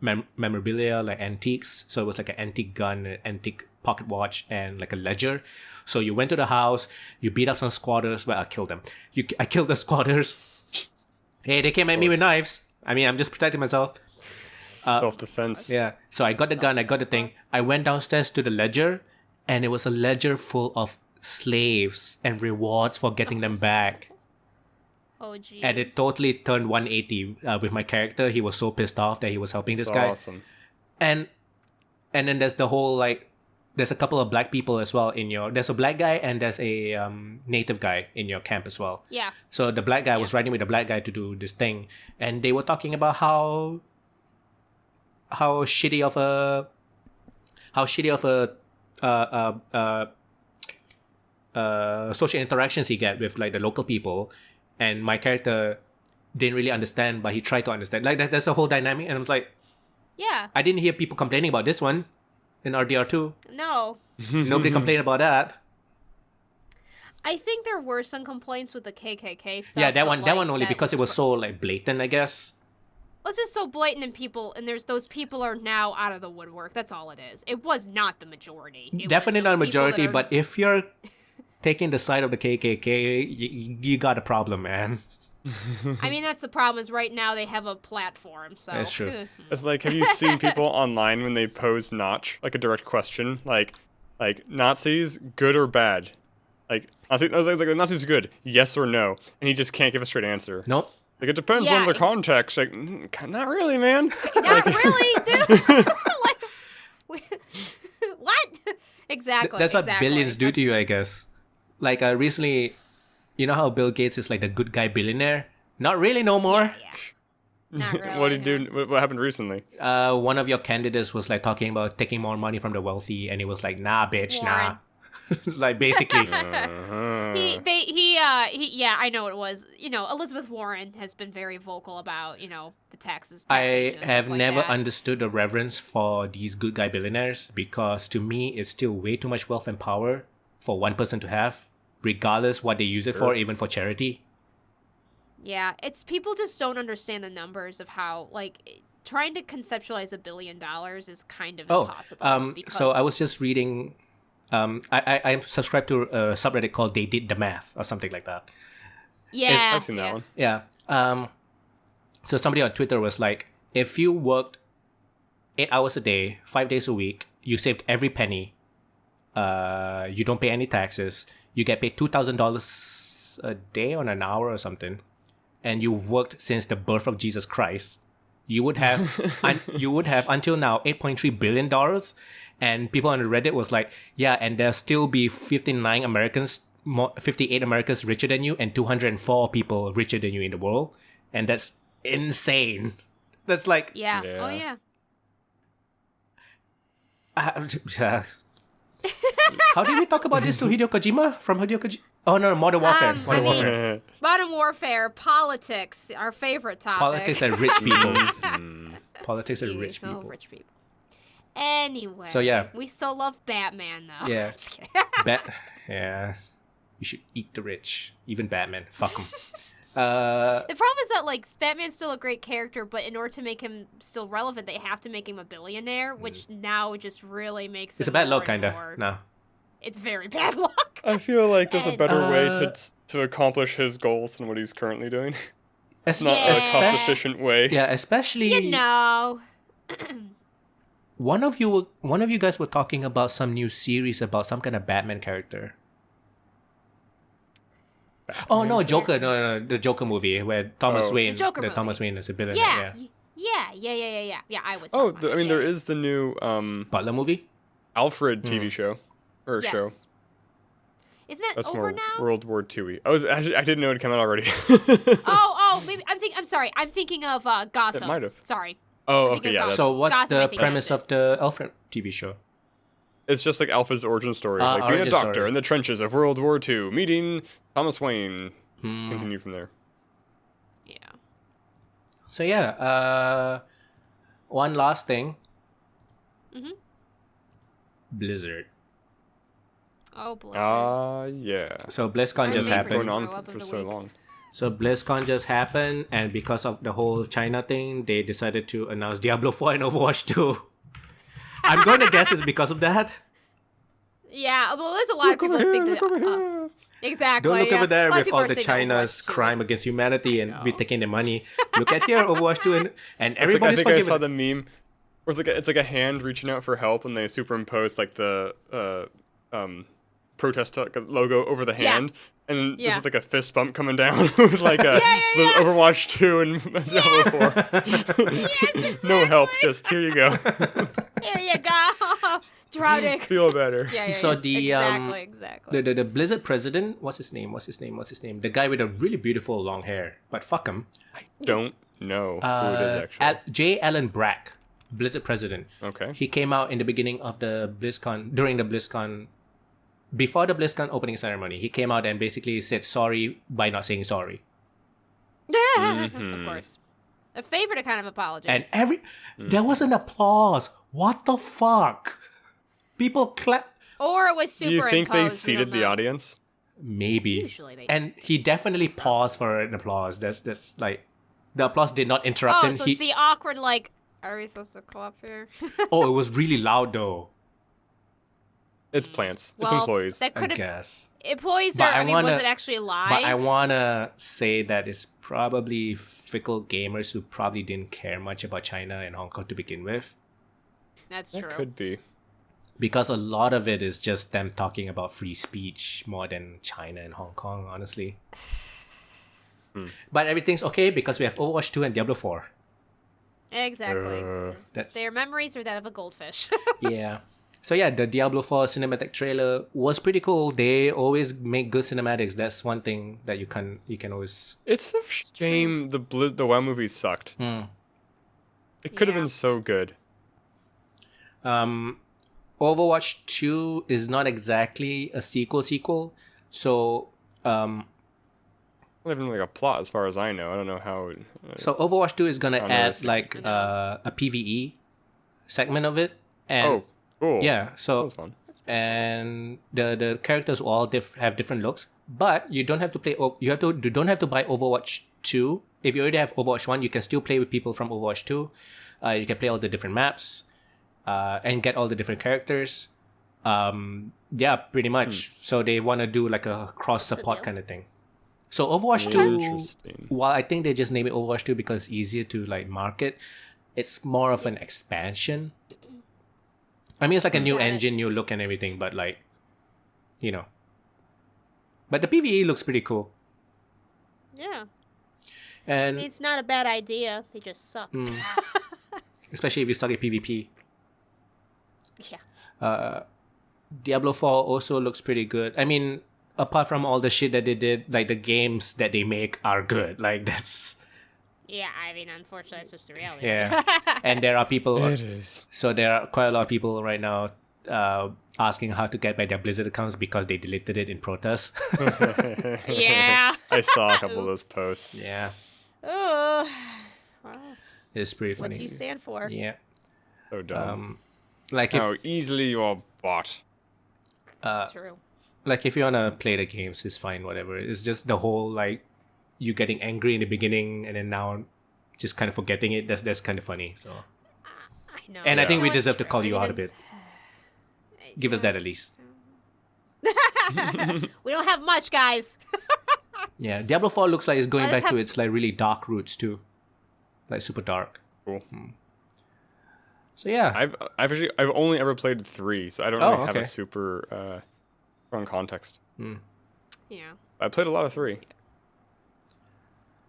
memorabilia, like antiques." So it was like an antique gun, an antique pocket watch, and like a ledger. So you went to the house, you beat up some squatters. Well, I killed them. I killed the squatters. Hey, they came at me with knives. I mean, I'm just protecting myself. Self-defense. Yeah. So I got the gun, I got the thing. I went downstairs to the ledger, and it was a ledger full of slaves and rewards for getting them back. Oh, jeez. And it totally turned 180 with my character. He was so pissed off that he was helping this That's guy. awesome. And then there's the whole like, there's a couple of black people as well in your. There's a black guy and there's a native guy in your camp as well. Yeah. So the black guy was riding with the black guy to do this thing, and they were talking about how shitty of a social interactions he get with like the local people, and my character didn't really understand, but he tried to understand. Like there's a whole dynamic, and I was like, Yeah. I didn't hear people complaining about this one in RDR2. No. Nobody complained about that. I think there were some complaints with the KKK stuff. Yeah, that but, one only that because it was so like blatant, I guess. Well, it's just so blatant, and there's those people are now out of the woodwork. That's all it is. It was not the majority. It was Definitely not a those people majority, that are- but if you're taking the side of the KKK, you got a problem, man. I mean, that's the problem. Is right now they have a platform. So That's true. It's like, have you seen people online when they pose Notch like a direct question, like Nazis good or bad? Like I was like Nazis good, yes or no, and he just can't give a straight answer. Nope. Like it depends Yeah, on the it's- context. Like not really, man. Not really, dude. Like, what? Exactly. That's what exactly. billions do to you, That's- I guess. Like recently, you know how Bill Gates is like the good guy billionaire? Not really no more. Yeah. Not really. What did he do? What happened recently? One of your candidates was like talking about taking more money from the wealthy, and he was like, "Nah, bitch, nah." Warren. Like basically, Yeah, I know what it was. You know, Elizabeth Warren has been very vocal about, the taxes. I taxation and have stuff like never that. understood the reverence for these good guy billionaires, because to me, it's still way too much wealth and power for one person to have, regardless what they use it for, even for charity. Yeah, it's people just don't understand the numbers of how, like, trying to conceptualize $1 billion is kind of impossible. Because So I was just reading. I subscribe to a subreddit called "They Did the Math" or something like that. yeah, I've seen that one. Yeah. So somebody on Twitter was like, if you worked 8 hours a day, 5 days a week, you saved every penny. You don't pay any taxes. You get paid $2,000 a day on an hour or something, and you've worked since the birth of Jesus Christ. You would have, until now $8.3 billion. And people on the Reddit was like, yeah, and there'll still be 58 Americans richer than you, and 204 people richer than you in the world. And that's insane. That's like... yeah. Yeah. Oh, yeah. How did we talk about this to Hideo Kojima? From Hideo Kojima? Oh, no, Modern Warfare. Modern I mean- Warfare. Modern Warfare, politics, our favorite topic. Politics and rich people. Politics and rich Oh, people. rich people. Anyway. So, yeah. We still love Batman, though. Yeah. Just kidding. Yeah. You should eat the rich. Even Batman. Fuck him. The problem is that like Batman's still a great character, but in order to make him still relevant, they have to make him a billionaire, which now just really makes It's it a bad more luck, and kind of. more- No. It's very bad luck. I feel like there's a And- better way to accomplish his goals than what he's currently doing. Es- Not a Yeah. cost-efficient way. Yeah, especially You know. one of you guys were talking about some new series about some kind of Batman character. Oh no, Joker! No, the Joker movie where Thomas Oh. Wayne, The Joker movie. Thomas Wayne is a villain. Yeah. Yeah. Yeah. I was. Oh, talking about I mean, it, there yeah. is the new Butler movie. Alfred TV show. Or show. Yes. Isn't that That's over more now? World War II-y. Oh, actually, I didn't know it had come out already. Maybe I'm sorry. I'm thinking of Gotham. It might have. Sorry. Oh, I think okay, it yeah. got- That's, So what's Gotham, I the think, premise is of the Alfred TV show? it's just like Alpha's origin story. Like being a origin doctor story. in the trenches of World War II, meeting Thomas Wayne. Continue from there. Yeah. So yeah, one last thing. Mhm. Blizzard. Oh, Blizzard. Yeah. So BlizzCon Our just favorite happened. Going on Grow up of for the so week. long. So BlizzCon just happened, and because of the whole China thing, they decided to announce Diablo 4 and Overwatch 2. I'm going to guess it's because of that. Yeah. Well, there's a lot of people that think that. Exactly. Don't look yeah. over there A lot of with people all are the saying China's Overwatch 2 crime is- against humanity and be know. taking their money. Look at here, Overwatch 2, and It's like, I everybody's think I forgiven. saw the meme where it's like a hand reaching out for help, and they superimpose like the protest logo over the Yeah. hand, and Yeah. this is like a fist bump coming down with like a yeah. Overwatch 2 and Diablo 4. No help, just here you go. Here you go. Drowning. Feel better. Yeah. So the, exactly. The Blizzard president, what's his name? The guy with a really beautiful long hair, but fuck him. Don't know who it is actually. J. Allen Brack, Blizzard president. Okay. He came out in the beginning of the BlizzCon, before the BlizzCon opening ceremony. He came out and basically said sorry by not saying sorry. Of course. A favorite to kind of apologize. And there was an applause. What the fuck? People clap. Or it was Do you think they superimposed, we seated don't the know. audience? Maybe. Usually they do. And he definitely paused for an applause. That's like, the applause did not interrupt Oh, him. so it's the awkward, like, are we supposed to clap here? Oh, it was really loud though. It's plants. well, It's employees. That I could have. guess. Employees But are, I I mean, wanna- was it actually live? But I wanna say that it's probably fickle gamers who probably didn't care much about China and Hong Kong to begin with, That's That true. could be. because a lot of it is just them talking about free speech more than China and Hong Kong, honestly. But everything's okay because we have Overwatch 2 and Diablo 4. Exactly. 'Cause That's- Their memories are that of a goldfish. Yeah. So yeah, the Diablo 4 cinematic trailer was pretty cool. They always make good cinematics. That's one thing that you can always. It's a shame the WoW movie sucked. It could have Yeah. been so good. Overwatch 2 is not exactly a sequel. So Not even like a plot, as far as I know. I don't know how. so Overwatch 2 is gonna Oh, no, add that's- like a PvE segment of it. And Oh, cool. yeah, so Sounds fun. and the characters all have different looks, but you don't have to play. You don't have to buy Overwatch 2. If you already have Overwatch 1, you can still play with people from Overwatch 2. You can play all the different maps, and get all the different characters. Yeah, pretty much. So they want to do like a cross support deal. kind of thing. So Overwatch 2, Interesting. while I think they just name it Overwatch 2 because it's easier to like market, it's more of an expansion. I mean, it's like a new Got it. engine, new look and everything, but like, you know. But the PvE looks pretty cool. yeah. I And mean, it's not a bad idea. They just suck. especially if you study PvP. Yeah. Diablo 4 also looks pretty good. I mean, apart from all the shit that they did, like the games that they make are good. Like that's Yeah, I mean, unfortunately, it's just the reality. yeah. And there are people. It is. So there are quite a lot of people right now asking how to get back their Blizzard accounts because they deleted it in protest. Yeah. I saw a couple of those posts. Yeah, Oh. Well, it's pretty what funny. do you stand for? Yeah, So dumb. like if How easily you are bought. True. like if you wanna play the games, it's fine. Whatever. It's just the whole like you getting angry in the beginning and then now just kind of forgetting it. That's kind of funny. So, I know. and I think No, we it's deserve to true. call I you mean, out a bit. Give us that at least. We don't have much, guys. Yeah, Diablo 4 looks like it's going Let's back to have- its like really dark roots too, like super dark. Cool. So yeah, I've only ever played 3, so I don't Oh, really have okay. a super strong context. Yeah. I played a lot of 3.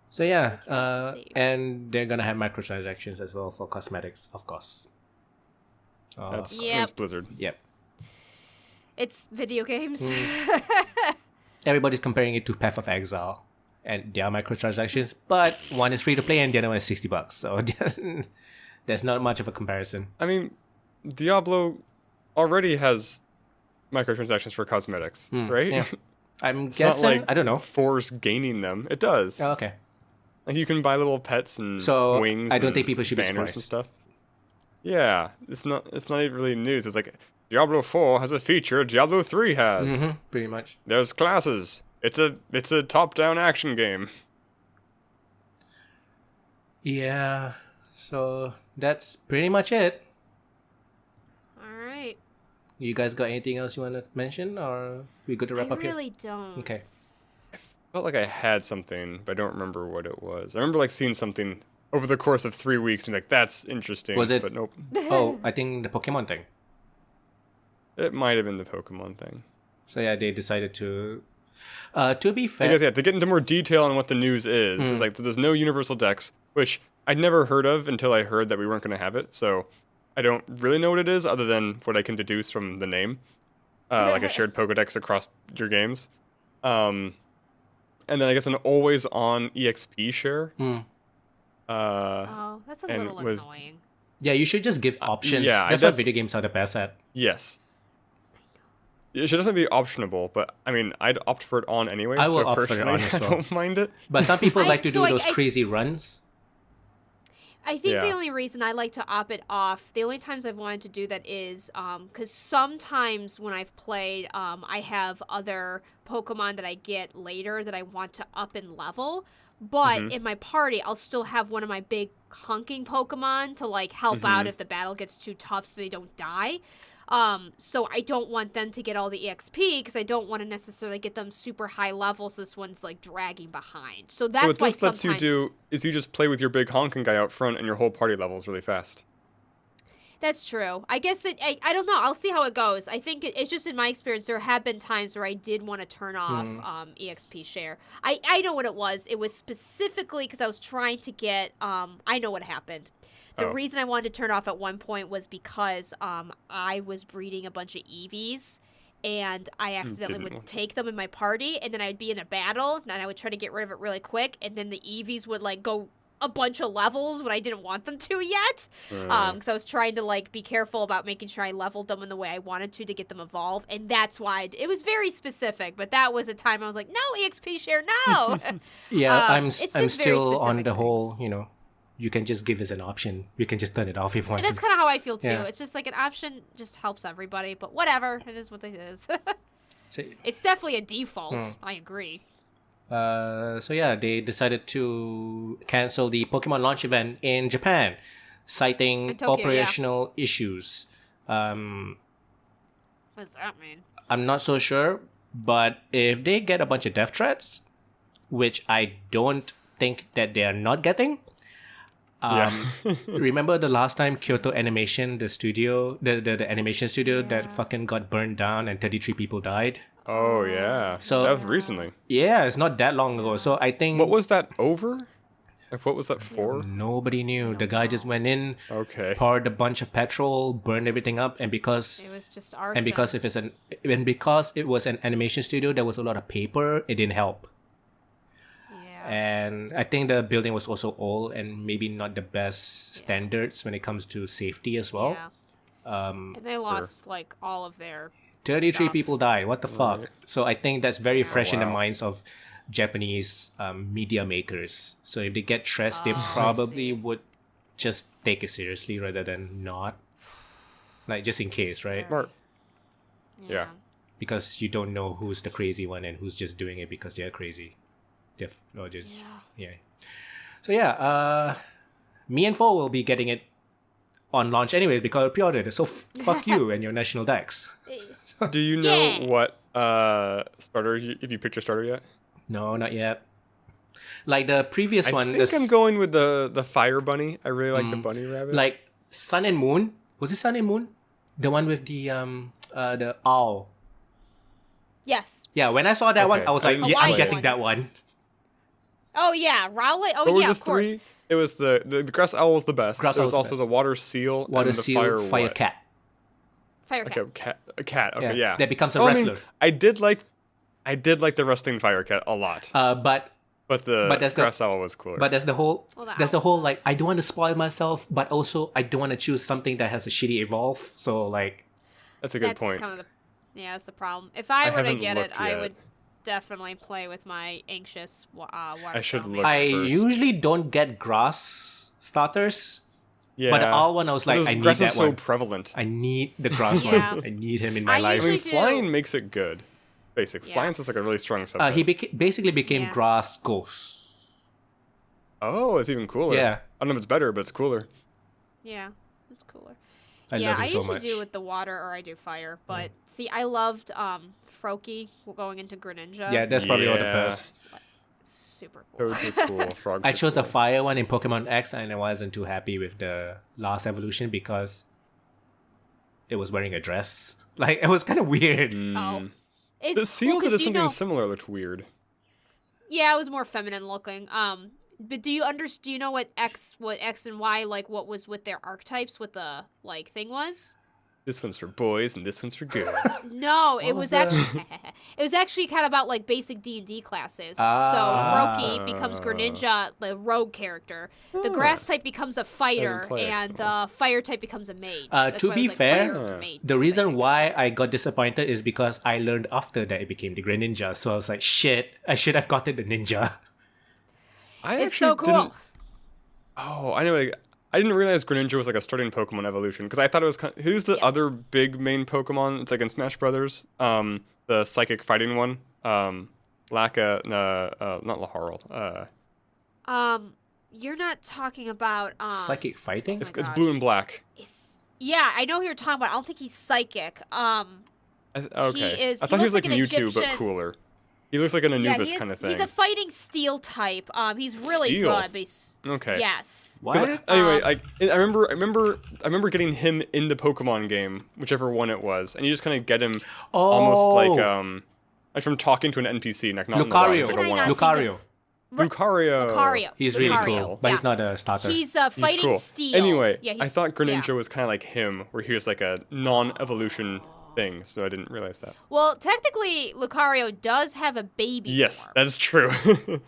so yeah, Curious to see. and they're gonna have microtransactions as well for cosmetics, of course. That's Yep. it's Blizzard. Yep. It's video games. Everybody's comparing it to Path of Exile, and there are microtransactions, but one is free to play and the other one is $60. So there's not much of a comparison. I mean, Diablo already has microtransactions for cosmetics, right? yeah. I'm It's not guessing. like I don't know. Force gaining them. It does. Oh, okay. Like you can buy little pets and So, wings. I don't and think people should be banners surprised. and stuff. Yeah, it's not even really news. It's like Diablo 4 has a feature Diablo 3 has. Pretty much. There's classes. It's a top-down action game. Yeah. So that's pretty much it. All right. You guys got anything else you want to mention, or we good to wrap I up here? really don't. Okay. Felt like I had something, but I don't remember what it was. I remember like seeing something over the course of 3 weeks and like that's interesting. Was it- But nope. Oh, I think the Pokemon thing. It might have been the Pokemon thing. So yeah, they decided to. To be I fair, guess yeah, to get into more detail on what the news is. It's like so there's no Universal Dex, which I'd never heard of until I heard that we weren't going to have it. So I don't really know what it is other than what I can deduce from the name, like a shared Pokedex across your games. And then I guess an always-on EXP share. Oh, that's a and little it was- annoying. yeah, you should just give options. yeah, I That's what video games are the best at. Yes. It should definitely be optionable, but I mean, I'd opt for it on anyway. I will so opt for it on personally, as I well. don't mind it. But some people like to do so, like, those crazy runs. I think the Yeah. only reason I like to opt it off, the only times I've wanted to do that is because sometimes when I've played, I have other Pokemon that I get later that I want to up in level. But in my party, I'll still have one of my big honking Pokemon to like help out if the battle gets too tough so they don't die. So I don't want them to get all the EXP because I don't want to necessarily get them super high levels. This one's like dragging behind. So that's What why this lets you sometimes do is you just play with your big honking guy out front and your whole party levels really fast. that's true. I guess I don't know. I'll see how it goes. I think it's just in my experience, there have been times where I did want to turn off EXP share. I know what it was. It was specifically because I was trying to get, I know what happened. The Oh. reason I wanted to turn off at one point was because I was breeding a bunch of EVs, and I accidentally didn't would want- take them in my party, and then I'd be in a battle, and I would try to get rid of it really quick, and then the EVs would like go a bunch of levels when I didn't want them to yet, because I was trying to like be careful about making sure I leveled them in the way I wanted to get them evolved, and that's why it was very specific. But that was a time I was like, no EXP share, no. Yeah, I'm it's I'm just very still on specific the things. whole, you can just give us an option. You can just turn it off if you want. And that's kind of how I feel too. Yeah. It's just like an option just helps everybody, but whatever. It is what it is. So, It's definitely a default. I agree. so yeah, they decided to cancel the Pokemon launch event in Japan, citing In Tokyo, yeah. operational issues. What does that mean? I'm not so sure, but if they get a bunch of death threats, which I don't think that they are not getting. Remember the last time Kyoto Animation, the studio, the animation studio that fucking got burned down and 33 people died? Oh yeah. So- that was recently. Yeah, it's not that long ago. So I think What was that over? Like what was that for? nobody knew. The guy just went in, Okay. poured a bunch of petrol, burned everything up, and because It was just arson. and because if it's an and because it was an animation studio, there was a lot of paper. It didn't help. Yeah. And I think the building was also old and maybe not the best standards when it comes to safety as well. Yeah. And they lost like all of their 33 stuff. people died. What the fuck? So I think that's very fresh in the wow. minds of Japanese media makers. So if they get stressed, they I probably see. would just take it seriously rather than not. Like just in case, right? Smart. Yeah. Because you don't know who's the crazy one and who's just doing it because they're crazy. or just yeah. So yeah, me and Fo will be getting it on launch anyways because we pre-ordered it. So fuck you and your national decks. Do you know what starter? If you picked your starter yet? No, not yet. Like the previous one. I think I'm going with the fire bunny. I really like the bunny rabbit. Like Sun and Moon. Was it Sun and Moon? The one with the owl. Yes. Yeah, when I saw that one, I was like, yeah, I'm getting one. that one. Oh yeah, Rowlet. Oh what yeah, were of the course. three? It was the grass owl was the best. Grass There owl was was also the the water seal Water and the seal, fire what? cat. Fire Like cat. a cat. Okay, yeah. That becomes a Oh, wrestler. I did like the wrestling fire cat a lot. But the grass owl was cooler. But there's the whole owl. like I don't want to spoil myself, but also I don't want to choose something that has a shitty evolve. So like that's a good That's point. kind of that's the problem. If I were to haven't get it, looked I yet. would definitely play with my anxious water. I should stone. look. I first. usually don't get grass starters, Yeah. but the owl one I was like, Because I need grass that is so one. prevalent. I need the grass Yeah. one. I need him in my I life. I mean, usually do. flying makes it good. Basically, Yeah. flying's just like a really strong subject. He basically became Yeah. grass ghost. Oh, it's even cooler. Yeah. I don't know if it's better, but it's cooler. Yeah, that's cooler. I love him I so usually much. do with the water or I do fire. But see, I loved Froakie going into Greninja. Yeah, that's probably what it Yeah. was. Super cool. Toads are cool. Frogs. I are chose the cool. fire one in Pokemon X, and I wasn't too happy with the last evolution because it was wearing a dress. Like it was kind of weird. Oh. It's The seal cool that 'cause did do you something know- similar looked weird. Yeah, it was more feminine looking. But do you know what X and Y like? What was with their archetypes? What the like thing was? This one's for boys and this one's for girls. No, it was was actually it was actually kind of about like basic D&D classes. So Ah. Froakie becomes Greninja, the rogue character. The grass type becomes a fighter, play X and one. the fire type becomes a mage. That's To why I be was like, fair, fire mage. the reason why I got disappointed is because I learned after that it became the Greninja. So I was like, shit, I should have gotten the ninja. I It's actually so cool. didn't- Oh, I know. I didn't realize Greninja was like a starting Pokemon evolution because I thought it was who's the Yes. other big main Pokemon? It's like in Smash Brothers. The psychic fighting one. Not Laharl. You're not talking about Psychic fighting? my It's gosh. blue and black. Yeah, I know who you're talking about. I don't think he's psychic. Okay. is- I he thought he was looks like like an Mewtwo but Egyptian- cooler. He looks like an Anubis kind of thing. he's a fighting steel type. He's really Steel? good. But he's, Okay. Yes. 'Cause What? Anyway, I remember getting him in the Pokemon game, whichever one it was, and you just kind of get him almost like from talking to an NPC, like not in the wild, Lucario. it's like Can a I one-off. not Lucario. Lucario. Lucario. He's really Lucario, cool, but he's yeah. not a starter. He's He's fighting cool. steel. Anyway, yeah, I thought Greninja yeah. was kind of like him, where he was like a non-evolution thing, so I didn't realize that. Well, technically, Lucario does have a baby Yes, form. that is true. And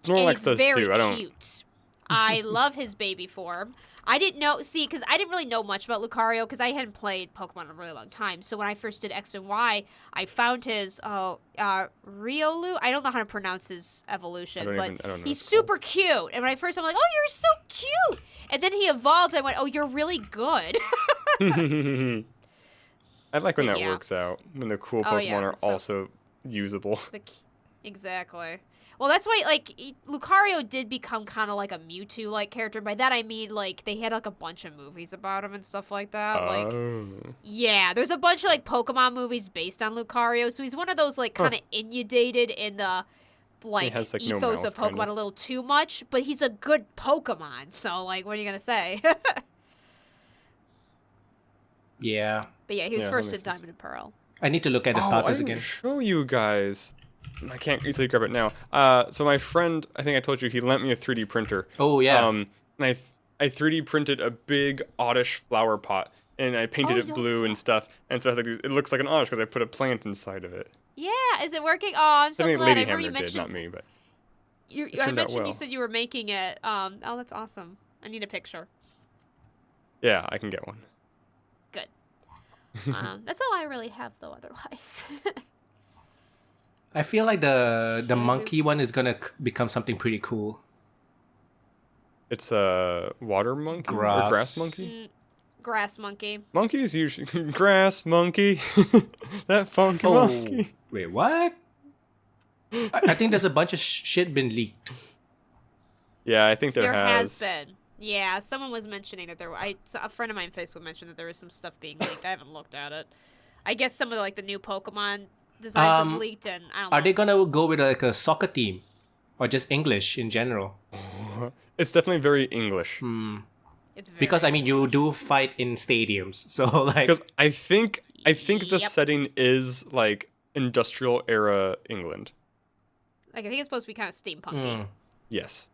Snorlax it's does very too. I don't. cute. I love his baby form. I didn't know, because I didn't really know much about Lucario because I hadn't played Pokemon in a really long time. So when I first did X and Y, I found his Riolu. I don't know how to pronounce his evolution, I but don't know he's what it's super cute. And when I first, I'm like, oh, you're so cute. And then he evolved. I went, oh, you're really good. I like when But that yeah. works out. When the cool Oh, Pokemon yeah, are so- also usable. Exactly. Well, that's why, like, Lucario did become kind of like a Mewtwo-like character. By that, I mean, like, they had, like, a bunch of movies about him and stuff like that. Like, Oh. yeah, there's a bunch of, like, Pokemon movies based on Lucario. So he's one of those, like, kind of inundated in the, like, has, like, no ethos mouth, of Pokemon kinda. a little too much. But he's a good Pokemon. So, like, what are you going to say? Yeah. But yeah, he was Yeah, that first makes in sense. Diamond and Pearl. I need to look at the I starters didn't again. show you guys. I can't easily grab it now. So my friend, I think I told you, he lent me a 3D printer. Oh, yeah. And I 3D printed a big oddish flower pot, and I painted it yes. blue and stuff. And so I think it looks like an oddish because I put a plant inside of it. Yeah, is it working? Oh, I'm so I mean, glad. Lady I remember you Hammer did, mentioned not me, but I turned out mentioned you well. said you were making it. Oh, that's awesome. I need a picture. yeah, I can get one. Good. That's all I really have, though. Otherwise, I feel like the monkey one is gonna become something pretty cool. It's a water monkey or grass monkey. grass monkey. Monkeys usually grass monkey. That funky Oh, monkey. wait, what? I think there's a bunch of shit been leaked. Yeah, I think There has been. Yeah, someone was mentioning that a friend of mine on Facebook mentioned that there was some stuff being leaked. I haven't looked at it. I guess some of the new Pokemon designs have leaked, and I don't know. Are they gonna go with like a soccer team, or just English in general? It's definitely very English. It's very Because I mean, you do fight in stadiums, so like. Because I think the Yep. setting is like industrial era England. I think it's supposed to be kind of steampunky. Yes.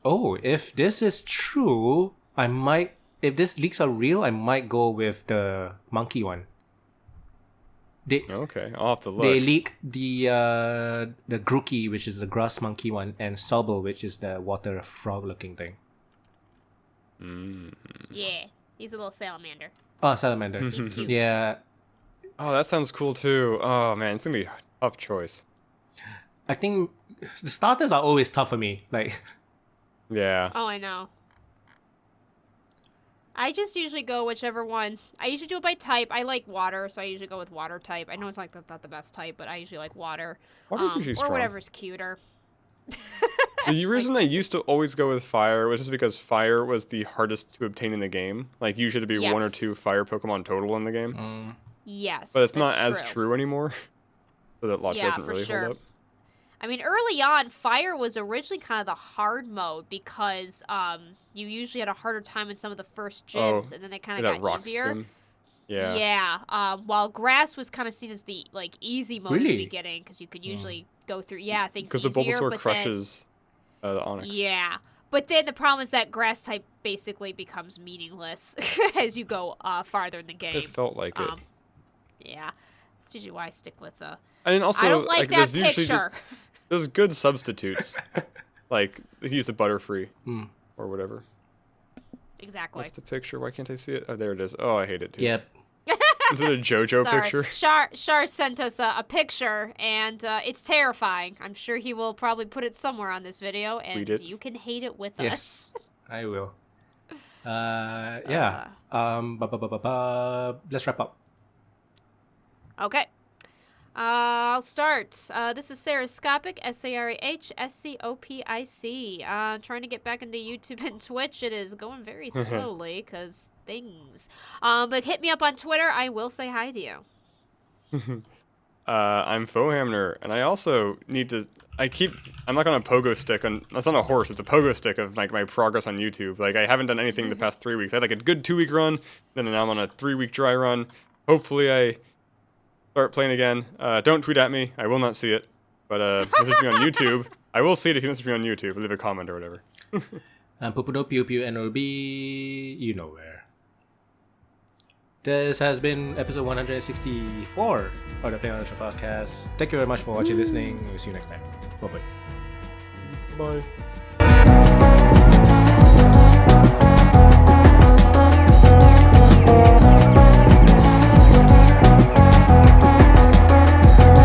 Oh, if this is true, I might. If these leaks are real, I might go with the monkey one. Okay, I'll have to look. They leak the Grookey, which is the grass monkey one, and Sobble, which is the water frog looking thing. Yeah, he's a little salamander. Oh, salamander. He's cute. Yeah, Oh, that sounds cool too. Oh man, it's gonna be a tough choice. I think the starters are always tough for me. Like, Yeah. Oh, I know. I just usually go whichever one. I usually do it by type. I like water, so I usually go with water type. I know it's like not the best type, but I usually like water. Water's usually or strong. whatever's cuter. The reason I used to always go with fire was just because fire was the hardest to obtain in the game. Like usually to be one or Yes. two fire Pokemon total in the game. Yes, But it's not that's as true anymore. So that logic Yeah, doesn't for really sure. hold up. I mean, early on, fire was originally kind of the hard mode because you usually had a harder time in some of the first gyms, and then they kind of That got rock easier. gym. Yeah. Yeah. While grass was kind of seen as the easy mode in Really? the beginning because you could usually go through things Because the easier. Bulbasaur but crushes the Onix. Then, yeah. But then the problem is that grass type basically becomes meaningless as you go farther in the game. It felt like it. Yeah. That's usually why I stick with And also, I don't like that there's usually picture. there's good substitutes. Like, he used a Butterfree. Or whatever. Exactly. What's the picture? Why can't I see it? Oh, there it is. Oh, I hate it too. yep. Is it a JoJo Sorry. picture? Shar sent us a picture, and it's terrifying. I'm sure he will probably put it somewhere on this video, and Read it. you can hate it with Yes, us. I will. Yeah. Let's wrap up. Okay. I'll start. This is Sarahscopic, Sarahscopic. Trying to get back into YouTube and Twitch. It is going very slowly because things. But hit me up on Twitter. I will say hi to you. I'm Foehamner, and I also need to. I'm like on a pogo stick. That's not a horse. It's a pogo stick of like my progress on YouTube. Like I haven't done anything the past 3 weeks. I had like a good 2-week run, then now I'm on a 3-week dry run. Hopefully I start playing again. Don't tweet at me. I will not see it. But message me on YouTube. I will see it if you message me on YouTube. Leave a comment or whatever. I'm Pupunoob, PUPUNOB, you know where. This has been episode 164 of the playonultra podcast. Thank you very much for watching, listening. We'll see you next time. Bye-bye. Bye.